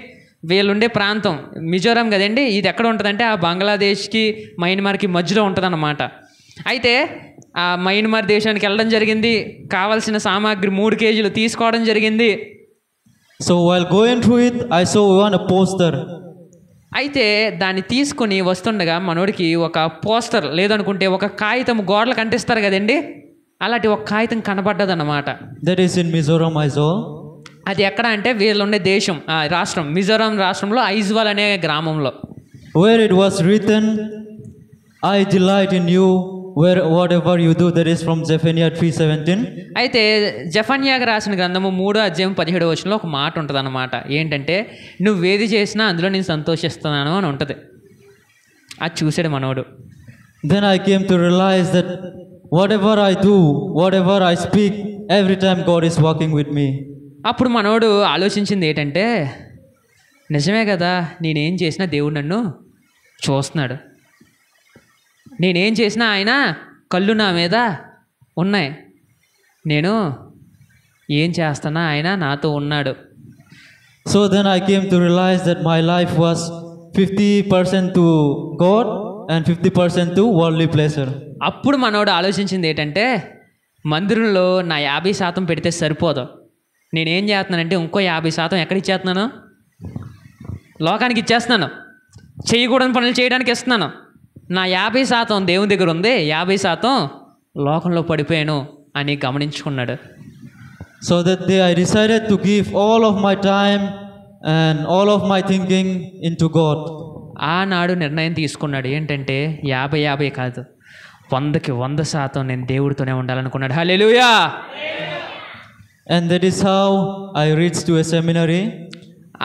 వీళ్ళుండే ప్రాంతం మిజోరాం కదండి, ఇది ఎక్కడ ఉంటుందంటే ఆ బంగ్లాదేశ్కి మయన్మార్కి మధ్యలో ఉంటుందన్నమాట. అయితే ఆ మయన్మార్ దేశానికి వెళ్ళడం జరిగింది, కావాల్సిన సామాగ్రి 3 కేజీలు తీసుకోవడం జరిగింది. So while going through it, I saw a poster. అయితే దాన్ని తీసుకుని వస్తుండగా మనోడికి ఒక పోస్టర్ లేదనుకుంటే ఒక కాగితం గోడలకు అంటిస్తారు కదండి, అలాంటి ఒక కాగితం కనపడ్డదన్నమాట. That is in Mizoram, Aizawl. అది ఎక్కడ అంటే వీళ్ళుండే రాష్ట్రం మిజోరాం రాష్ట్రంలో ఐజ్వాల్ అనే గ్రామంలో. Where it was written, I delight in you, whatever you do. That is from Zephaniah 3:17. అయితే జెఫన్యాకి రాసిన గ్రంథము 3:17 ఒక మాట ఉంటుంది అన్నమాట. ఏంటంటే నువ్వేది చేసినా అందులో నేను సంతోషిస్తున్నాను అని ఉంటుంది. అది చూసాడు మనోడు. Then I came to realize that whatever I do, whatever I speak, every time God is walking with me. అప్పుడు మనోడు ఆలోచించింది ఏంటంటే, నిజమే కదా, నేనేం చేసినా దేవుడు నన్ను చూస్తున్నాడు, నేనేం చేసినా ఆయన కళ్ళు నా మీద ఉన్నాయి, నేను ఏం చేస్తున్నా ఆయన నాతో ఉన్నాడు. So then I came to realize that my life was 50% to God and 50% to worldly pleasure. అప్పుడు మనోడు ఆలోచించింది ఏంటంటే, మందిరంలో నా 50% పెడితే సరిపోదు, నేనేం చేస్తున్నానంటే ఇంకో 50% ఎక్కడ ఇచ్చేస్తున్నాను? లోకానికి ఇచ్చేస్తున్నాను, చేయకూడని పనులు చేయడానికి ఇస్తున్నాను. నా 50% దేవుని దగ్గర ఉంది, 50% లోకంలో పడిపోయాను అని గమనించుకున్నాడు. So that day I decided to give all of my time and all of my thinking into God. ఆనాడు నిర్ణయం తీసుకున్నాడు ఏంటంటే 50-50 కాదు, 100కి 100% నేను దేవుడితోనే ఉండాలనుకున్నాడు. హల్లెలూయా. And that is how I reached to a seminary.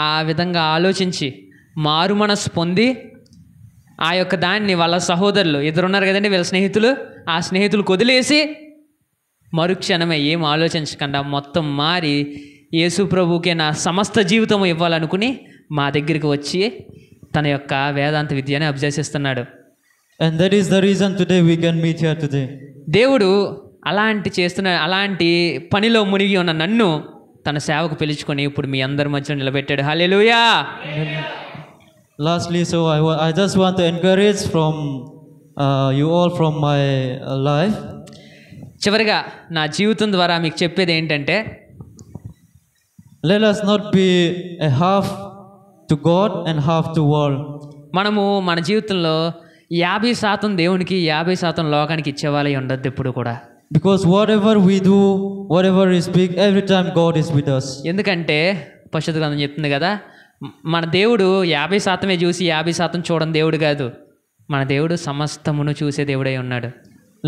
ఆ విధంగా ఆలోచించి మారు మనసు పొంది ఆ యొక్క దాన్ని వాళ్ళ సహోదరులు ఇద్దరున్నారు కదండి, వీళ్ళ స్నేహితులు, ఆ స్నేహితులు వదిలేసి మరుక్షణమే ఏం ఆలోచించకుండా మొత్తం మారి యేసు ప్రభువుకే నా సమస్త జీవితం ఇవ్వాలనుకుని మా దగ్గరికి వచ్చి తన యొక్క వేదాంత విద్యని అభ్యసిస్తున్నాడు. And that is the reason today we can meet here today. దేవుడు అలాంటి పనిలో మునిగి ఉన్న నన్ను తన సేవకు పిలుచుకొని ఇప్పుడు మీ అందరి మధ్య నిలబెట్టాడు. హల్లెలూయా. Lastly, so I just want to encourage from you all from my life. చివరిగా నా జీవితం ద్వారా మీకు చెప్పేది ఏంటంటే, let us not be a half to God and half to world. మనము మన జీవితంలో 50% దేవునికి 50% లోకానికి ఇచ్చేవాళ్ళై ఉండొద్దు ఎప్పుడు కూడా. Because whatever we do, whatever is big, every time God is with us. ఎందుకంటే పరిశుద్ధ గ్రంథం చెప్తుంది కదా, మన దేవుడు 50% చూసి 50% చూడని దేవుడు కాదు. మన దేవుడు సమస్తమును చూసే దేవుడై ఉన్నాడు.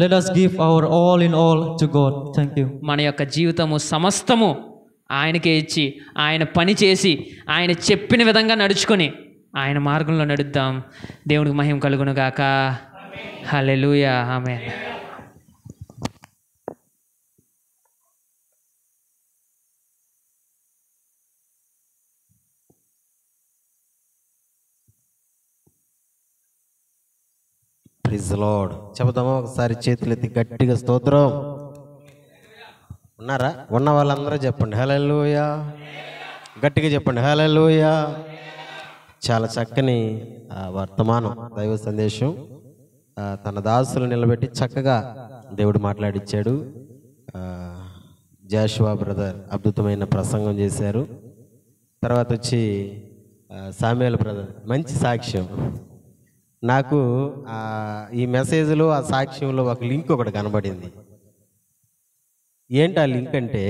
Let us give our all in all to God. Thank you. మన యొక్క జీవితము సమస్తము ఆయనకే ఇచ్చి, ఆయన పని చేసి, ఆయన చెప్పిన విధంగా నడుచుకొని ఆయన మార్గంలో నడుద్దాం. దేవునికి మహిమ కలుగును గాక. Hallelujah. Amen. Praise the lord. చెబుదామా ఒకసారి చేతులెత్తి గట్టిగా స్తోత్రం. ఉన్నారా? ఉన్న వాళ్ళందరూ చెప్పండి హల్లెలూయా. గట్టిగా చెప్పండి హల్లెలూయా. చాలా చక్కని వర్తమానం, దైవ సందేశం తన దాసులు నిలబెట్టి చక్కగా దేవుడు మాట్లాడిచ్చాడు. జాషువా బ్రదర్ అద్భుతమైన ప్రసంగం చేశారు. తర్వాత వచ్చి సామ్యుయేల్ బ్రదర్ మంచి సాక్ష్యం. నాకు ఈ మెసేజ్లో ఆ సాక్ష్యంలో ఒక లింక్ ఒకటి కనబడింది. ఏంటి ఆ లింక్ అంటే,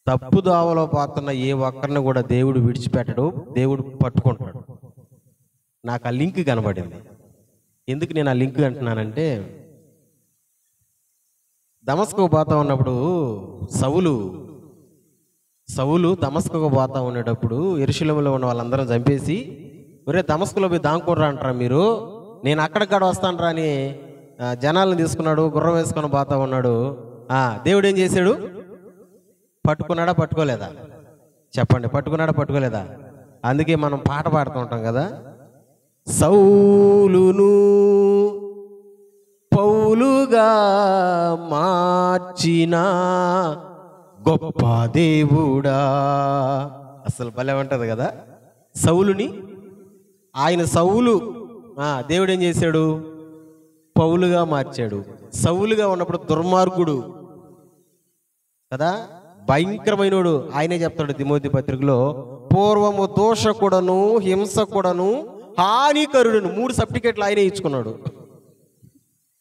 తప్పు దోవలో పోతున్న ఏ ఒక్కరిని కూడా దేవుడు విడిచిపెట్టడు, దేవుడు పట్టుకుంటాడు. నాకు ఆ లింక్ కనబడింది. ఎందుకు నేను ఆ లింక్ అంటున్నానంటే, దమస్కు పోతా ఉన్నప్పుడు సౌలు దమస్కుకు పోతా ఉండేటప్పుడు యెరూషలేములో ఉన్న వాళ్ళందరం చంపేసి, ఒరే దమస్కులో పోయి దాంకుర్రా అంటారా మీరు, నేను అక్కడిక్కడ వస్తానరా అని జనాలను తీసుకున్నాడు, గుర్రం వేసుకొని పోతా ఉన్నాడు. దేవుడు ఏం చేశాడు? పట్టుకున్నాడా పట్టుకోలేదా? చెప్పండి, పట్టుకున్నాడా పట్టుకోలేదా? అందుకే మనం పాట పాడుతూ ఉంటాం కదా, సౌలును పౌలుగా మార్చిన గొప్ప దేవుడా. అసలు భలే ఉంటది కదా. సౌలుని సౌలు దేవుడు ఏం చేశాడు? పౌలుగా మార్చాడు. సౌలుగా ఉన్నప్పుడు దుర్మార్గుడు కదా, భయంకరమైనడు. ఆయనే చెప్తాడు తిమోతి పత్రికలో, పూర్వము దోషకుడను, హింసకుడను, హానికరుడును. 3 సర్టిఫికెట్లు ఆయనే ఇచ్చుకున్నాడు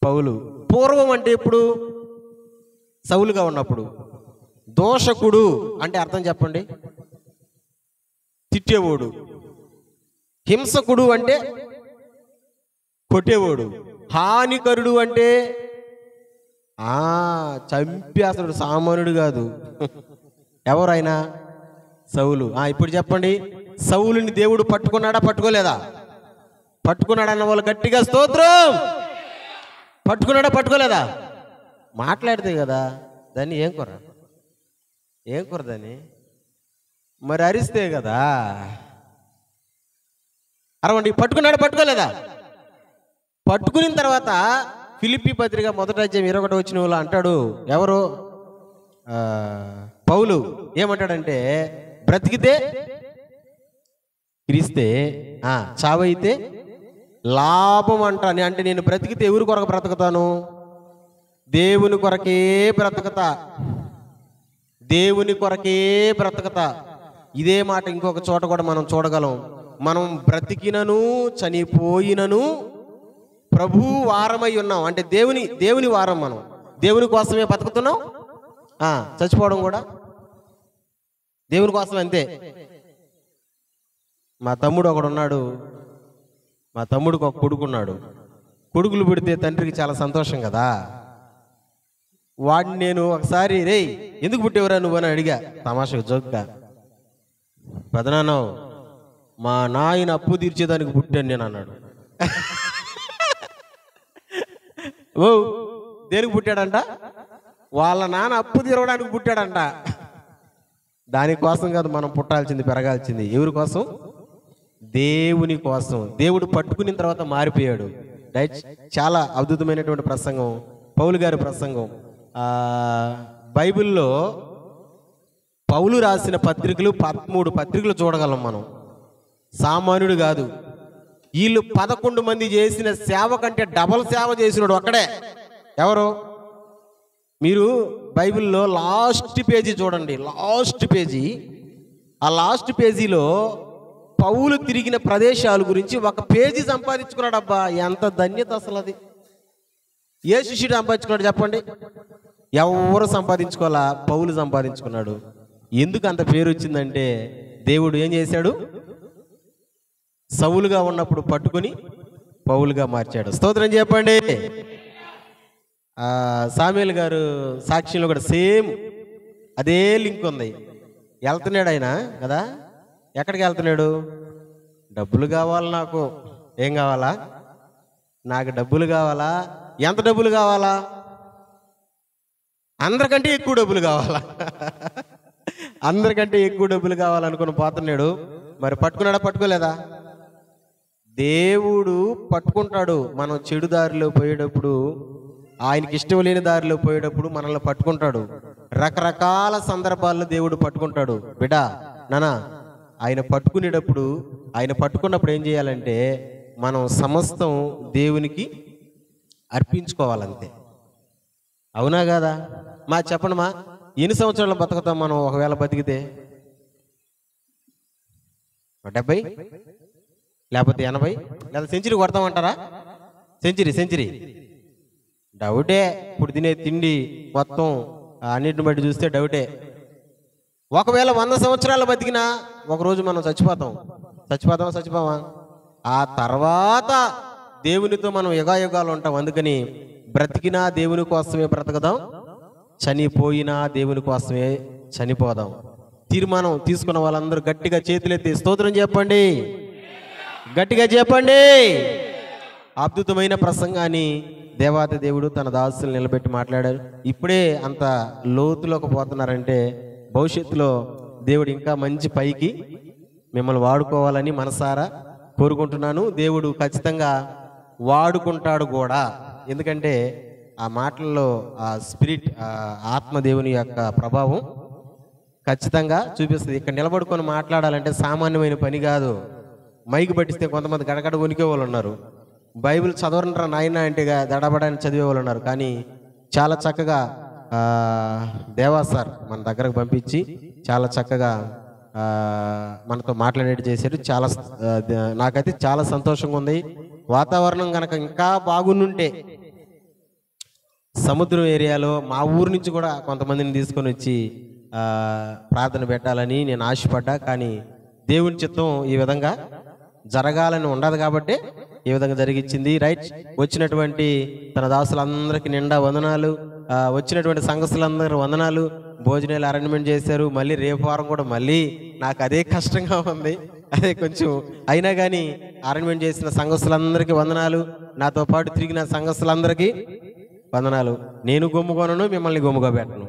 పౌలు. పూర్వం అంటే ఎప్పుడు? సౌలుగా ఉన్నప్పుడు. దోషకుడు అంటే అర్థం చెప్పండి, తిట్టేవాడు. హింసకుడు అంటే కొట్టేవాడు. హానికరుడు అంటే చంపేస్తాడు, సామాన్యుడు కాదు. ఎవరైనా సౌలు. ఇప్పుడు చెప్పండి, సౌలుని దేవుడు పట్టుకున్నాడా పట్టుకోలేదా? పట్టుకున్నాడన్న వాళ్ళు గట్టిగా స్తోత్రం. పట్టుకున్నాడా పట్టుకోలేదా? మాట్లాడితే కదా దాన్ని ఏం కూర దాన్ని మరి అరిస్తే కదా. అరవండి, పట్టుకున్నాడా పట్టుకోలేదా? పట్టుకున్న తర్వాత ఫిలిప్పీ పత్రిక 1వ అధ్యాయం 21వ వచనంలో అంటాడు, ఎవరు? పౌలు ఏమంటాడంటే, బ్రతికితే క్రీస్తే, చావైతే లాభం అంటాను. అంటే నేను బ్రతికితే ఎవరి కొరకు బ్రతుకుతాను? దేవుని కొరకే బ్రతుకుతా, దేవుని కొరకే బ్రతుకుతా. ఇదే మాట ఇంకొక చోట కూడా మనం చూడగలం. మనం బ్రతికినను చనిపోయినను ప్రభు వారమై ఉన్నాం. అంటే దేవుని వారం. మనం దేవుని కోసమే బతుకుతున్నాం. చచ్చిపోవడం కూడా దేవుని కోసం అంతే. మా తమ్ముడు ఒకడు ఉన్నాడు. మా తమ్ముడికి ఒక కొడుకున్నాడు. కొడుకులు పుడితే తండ్రికి చాలా సంతోషం కదా. వాడిని నేను ఒకసారి, రే ఎందుకు పుట్టేవరా నువ్వు అని అడిగా, తమాషకు జోక్గా. పెదనాన్న, మా నాయన అప్పు తీర్చేదానికి పుట్టాను నేను అన్నాడు. ఓ దేనికి పుట్టాడంట? వాళ్ళ నాన్న అప్పు తీరవడానికి పుట్టాడంట. దానికోసం కాదు మనం పుట్టాల్సింది, పెరగాల్సింది. ఎవరి కోసం? దేవుని కోసం. దేవుడు పట్టుకున్న తర్వాత మారిపోయాడు. రైట్. చాలా అద్భుతమైనటువంటి ప్రసంగం, పౌలు గారి ప్రసంగం. బైబిల్లో పౌలు రాసిన పత్రికలు 13 పత్రికలు చూడగలం మనం. సామాన్యుడు కాదు. వీళ్ళు 11 మంది చేసిన సేవ కంటే డబల్ సేవ చేసినాడు ఒక్కడే. ఎవరు? మీరు బైబిల్లో లాస్ట్ పేజీ చూడండి, లాస్ట్ పేజీ. ఆ లాస్ట్ పేజీలో పౌలు తిరిగిన ప్రదేశాల గురించి ఒక పేజీ సంపాదించుకున్నాడు. అబ్బా, ఎంత ధన్యత అసలు అది! ఏ శిష్యుడు సంపాదించుకున్నాడు చెప్పండి? ఎవరు సంపాదించుకోవాలా? పౌలు సంపాదించుకున్నాడు. ఎందుకు అంత పేరు వచ్చిందంటే దేవుడు ఏం చేశాడు? సౌలుగా ఉన్నప్పుడు పట్టుకొని పౌలుగా మార్చాడు. స్తోత్రం చెప్పండి. సామ్యూయల్ గారు సాక్ష్యంలో కూడా సేమ్ అదే లింక్ ఉంది. వెళ్తున్నాడు ఆయన కదా, ఎక్కడికి వెళ్తున్నాడు? డబ్బులు కావాలి నాకు. ఏం కావాలా? నాకు డబ్బులు కావాలా? ఎంత డబ్బులు కావాలా? అందరికంటే ఎక్కువ డబ్బులు కావాలా? అందరికంటే ఎక్కువ డబ్బులు కావాలనుకుని పోతున్నాడు. మరి పట్టుకున్నాడా? పట్టుకోలేదా? దేవుడు పట్టుకుంటాడు. మనం చెడు దారిలో పోయేటప్పుడు, ఆయనకి ఇష్టం లేని దారిలో పోయేటప్పుడు మనల్ని పట్టుకుంటాడు. రకరకాల సందర్భాల్లో దేవుడు పట్టుకుంటాడు. బిడ్డ, నానా, ఆయన పట్టుకునేటప్పుడు, ఆయన పట్టుకున్నప్పుడు ఏం చేయాలంటే మనం సమస్తం దేవునికి అర్పించుకోవాలంతే. అవునా కాదా? మా చెప్పండి మా, ఎన్ని సంవత్సరాలు బతుకుతాం మనం ఒకవేళ బతికితే? 70 లేకపోతే 80 లేదా సెంచరీ కొడతామంటారా? సెంచరీ డౌటే. ఇప్పుడు తినే తిండి మొత్తం అన్నిటిని బట్టి చూస్తే డౌటే. ఒకవేళ 100 సంవత్సరాలు బతికినా ఒకరోజు మనం చచ్చిపోతామా? ఆ తర్వాత దేవునితో మనం యుగాయుగాలు ఉంటాం. అందుకని బ్రతికినా దేవుని కోసమే బ్రతకదాం, చనిపోయినా దేవుని కోసమే చనిపోదాం. తీర్మానం తీసుకున్న వాళ్ళందరూ గట్టిగా చేతులెత్తి స్తోత్రం చెప్పండి, గట్టిగా చెప్పండి. అద్భుతమైన ప్రసంగాన్ని దేవాది దేవుడు తన దాసులు నిలబెట్టి మాట్లాడారు. ఇప్పుడే అంత లోతులోకి పోతున్నారంటే భవిష్యత్తులో దేవుడు ఇంకా మంచి పైకి మిమ్మల్ని వాడుకోవాలని మనసారా కోరుకుంటున్నాను. దేవుడు ఖచ్చితంగా వాడుకుంటాడు కూడా. ఎందుకంటే ఆ మాటల్లో ఆ స్పిరిట్, ఆత్మదేవుని యొక్క ప్రభావం ఖచ్చితంగా చూపిస్తుంది. ఇక్కడ నిలబడుకొని మాట్లాడాలంటే సామాన్యమైన పని కాదు. మైకి పట్టిస్తే కొంతమంది గడగడ వణికే వాళ్ళు ఉన్నారు. బైబిల్ చదవరంటారా నాయన అంటే దడబడని చదివే వాళ్ళు ఉన్నారు. కానీ చాలా చక్కగా దేవా సార్ మన దగ్గరకు పంపించి చాలా చక్కగా మనతో మాట్లాడేట్టు చేశారు. చాలా నాకైతే చాలా సంతోషంగా ఉంది. వాతావరణం కనుక ఇంకా బాగుండుంటే సముద్రం ఏరియాలో మా ఊరు నుంచి కూడా కొంతమందిని తీసుకొని వచ్చి ప్రార్థన పెట్టాలని నేను ఆశపడ్డా. కానీ దేవుని చిత్తం ఈ విధంగా జరగాలని ఉండదు కాబట్టి ఈ విధంగా జరిగించింది. రైట్. వచ్చినటువంటి తన దాసులందరికీ నిండా వందనాలు. వచ్చినటువంటి సంఘస్థులందరూ వందనాలు. భోజనాలు అరేంజ్మెంట్ చేశారు. మళ్ళీ రేపు వారం కూడా మళ్ళీ నాకు అదే కష్టంగా ఉంది. అదే కొంచెం అయినా కానీ అరేంజ్మెంట్ చేసిన సంఘస్థులందరికీ వందనాలు. నాతో పాటు తిరిగిన సంఘస్థులందరికీ వందనాలు. నేను గొమ్ముకోనను, మిమ్మల్ని గొమ్ముగా పెట్టను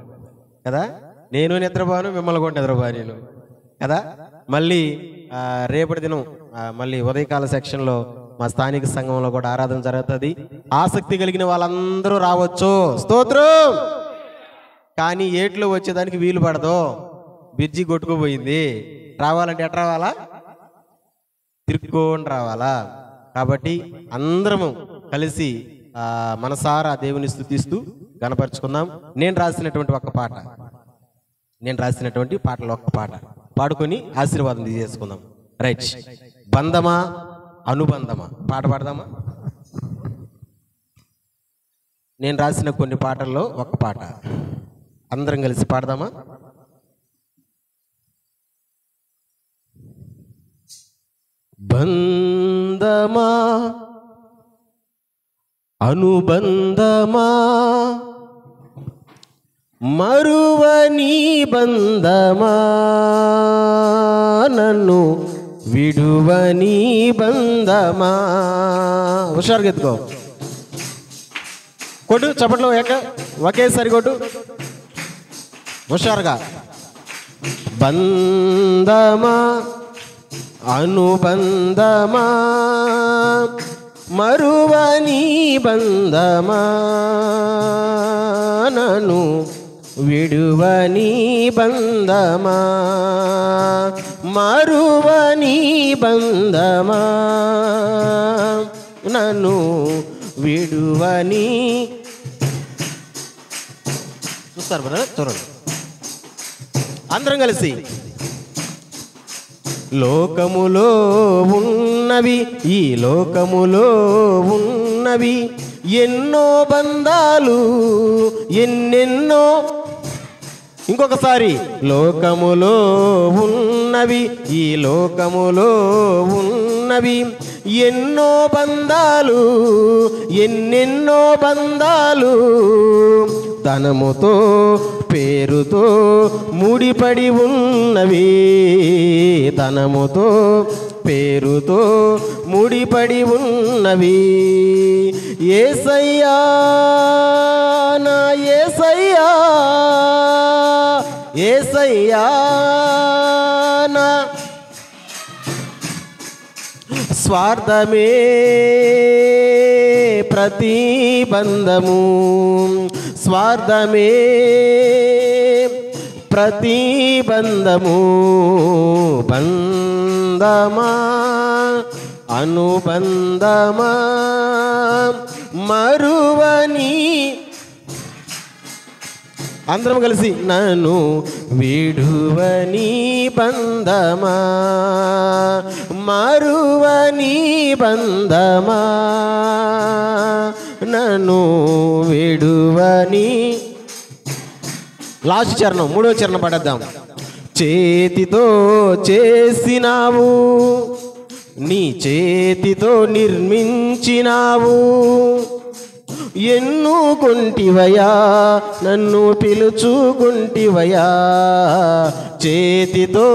కదా. నేను నిద్రపోను, మిమ్మల్ని కూడా నిద్రపోను కదా. మళ్ళీ రేపటి దినం మళ్ళీ ఉదయకాల సెక్షన్లో మా స్థానిక సంఘంలో కూడా ఆరాధన జరుగుతుంది. ఆసక్తి కలిగిన వాళ్ళందరూ రావచ్చు. స్తోత్రం. కానీ ఏట్లో వచ్చేదానికి వీలు పడదు. బిర్జీ కొట్టుకుపోయింది. రావాలంటే ఎట్లా రావాలా? తిరుక్కొని రావాలా. కాబట్టి అందరము కలిసి మనసారా దేవుని స్తుతిస్తూ గణపరుచుకుందాం. నేను రాసినటువంటి పాటలో ఒక్క పాట పాడుకొని ఆశీర్వాదం తీసేసుకుందాం. రైట్. బంధమా అనుబంధమా పాట పాడదామా? నేను రాసిన కొన్ని పాటల్లో ఒక పాట అందరం కలిసి పాడదామా? బంధమా అనుబంధమా మరువని బంధమా నన్ను విడువని బంధమా. హుషారుగా ఎత్తుకో, కొట్టు చప్పట్లో ఒకేసారి కొట్టు హుషారుగా. బంధమా అనుబంధమా మరువని బంధమా నన్ను విడువని బంధమా, మరువని బంధమా, నన్ను విడువని. చూస్తారు బ్రదర్, చూడండి అందరం కలిసి. లోకములో ఉన్నవి, ఈ లోకములో ఉన్నవి ఎన్నో బంధాలు, ఎన్నెన్నో. ఇంకొకసారి, లోకములో ఉన్నవి, ఈ లోకములో ఉన్నవి ఎన్నో బంధాలు, ఎన్నెన్నో బంధాలు, ధనముతో పేరుతో ముడిపడి ఉన్నవి, ధనముతో పేరుతో ముడిపడి ఉన్నవి. యేసయ్యా నా యేసయ్యా, యేసయ్యా నా. స్వార్థమే ప్రతిబంధము, స్వార్థమే ప్రతిబంధము, బంధమా అనుబంధమా, మరువని. అందరం కలిసి, నన్ను విడువని బంధమా, మరువని బంధమా, నన్ను విడువని. లాస్ట్ చరణం, మూడో చరణం పడేద్దాం. చేతితో చేసినావు, నీ చేతితో నిర్మించినావు, ఎన్నుకుంటివయా నన్ను పిలుచుకుంటివయా. చేతితో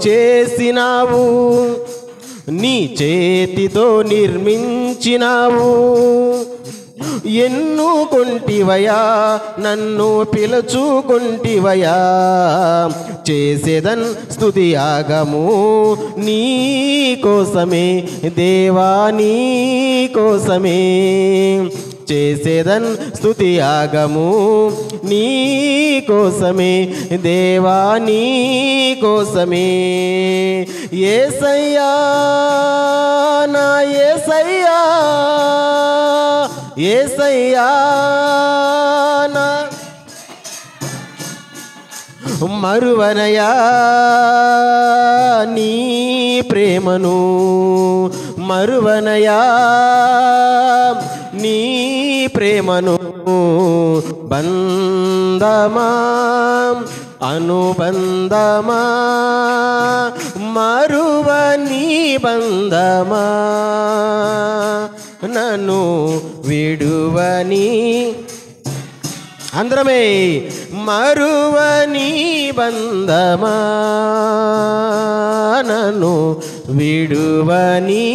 చేసినావు, నీ చేతితో నిర్మించినావు, ఎన్నుకుంటివయా నన్ను పిలుచుకుంటివయా. చేసేదన్ స్తుతి యాగము నీ కోసమే దేవా, నీ కోసమే. చేసేదన్ స్తుతి యాగము నీ కోసమే దేవా, నీ కోసమే. యేసయ్యా నా యేసయ్యా, యేసయ్యా నా. మరువనయా నీ ప్రేమను, మరువనయా నీ ప్రేమను. బంధమా అనుబంధమా, మరువని బంధమా, నన్ను విడువని. అందరమే, మరువని బంధమా, నన్ను విడువని.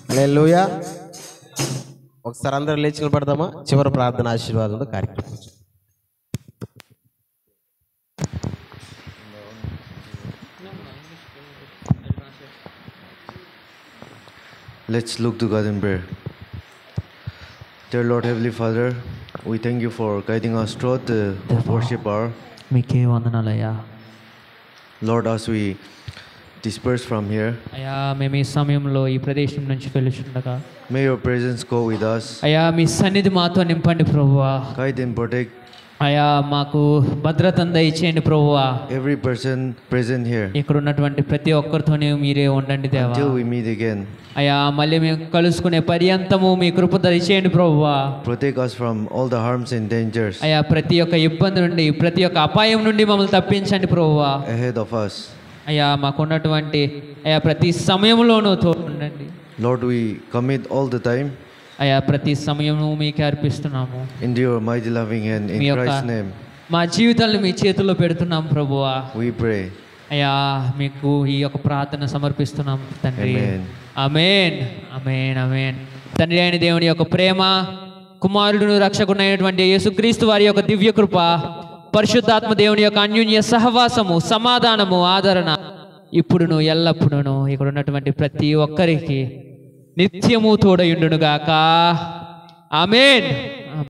హల్లెలూయా. ఒకసారి అందరూ లేచి నిలబడదామా? చివరి ప్రార్థన ఆశీర్వాదంతో కార్యక్రమం. Let's look to God in prayer. Dear Lord, Heavenly Father, we thank you for guiding us throughout the worship hour. మీకే వందనాలయ్యా. Lord, as we disperse from here, అయ్యా మేము ఈ సమయంలో ఈ ప్రదేశం నుంచి వెళ్ళుచుండగా may your presence go with us. అయ్యా మీ సన్నిధి మాతో నింపండి ప్రభువా. Guide and protect అయ్యా మాకు భద్రతను దయచేయండి ప్రభువా. every person present here ఇక్కడ ఉన్నటువంటి ప్రతి ఒక్కరితోనే మీరే ఉండండి దేవా. until we meet again. అయ్యా మళ్ళీ మేము కలుసుకునే పర్యంతము మీ కృప దయచేయండి ప్రభువా. Protect us from all the harms and dangers అయ్యా ప్రతి ఒక్క ఇబ్బంది నుండి, ప్రతి ఒక్క అపాయం నుండి మమ్మల్ని తప్పించండి ప్రభువా. ahead of us. అయ్యా మాకున్నటువంటి అయ్యా ప్రతి సమయంలోనూ తోడుండండి. Lord, we commit all the time అయ్యా ప్రతి సమయము మీకే అర్పిస్తున్నాము. into your mighty loving hand in మీ యొక్క Christ's name. మా జీవితాలను మీ చేతుల్లో పెడుతున్నాం ప్రభువా. We pray. అయ్యా మీకు ఈ యొక్క ప్రార్థన సమర్పిస్తున్నాం తండ్రి. Amen. ఆమేన్, ఆమేన్, ఆమేన్. తండ్రి అయిన దేవుని యొక్క ప్రేమ, కుమారుడును రక్షకుడైనటువంటి యేసుక్రీస్తు వారి యొక్క దివ్య కృప, పరిశుద్ధాత్మ దేవుని యొక్క అన్యోన్య సహవాసము, సమాధానము, ఆదరణ ఇప్పుడును ఎల్లప్పుడూను ఇక్కడ ఉన్నటువంటి ప్రతి ఒక్కరికి నిత్యము తోడయుండునుగాక. ఆమేన్.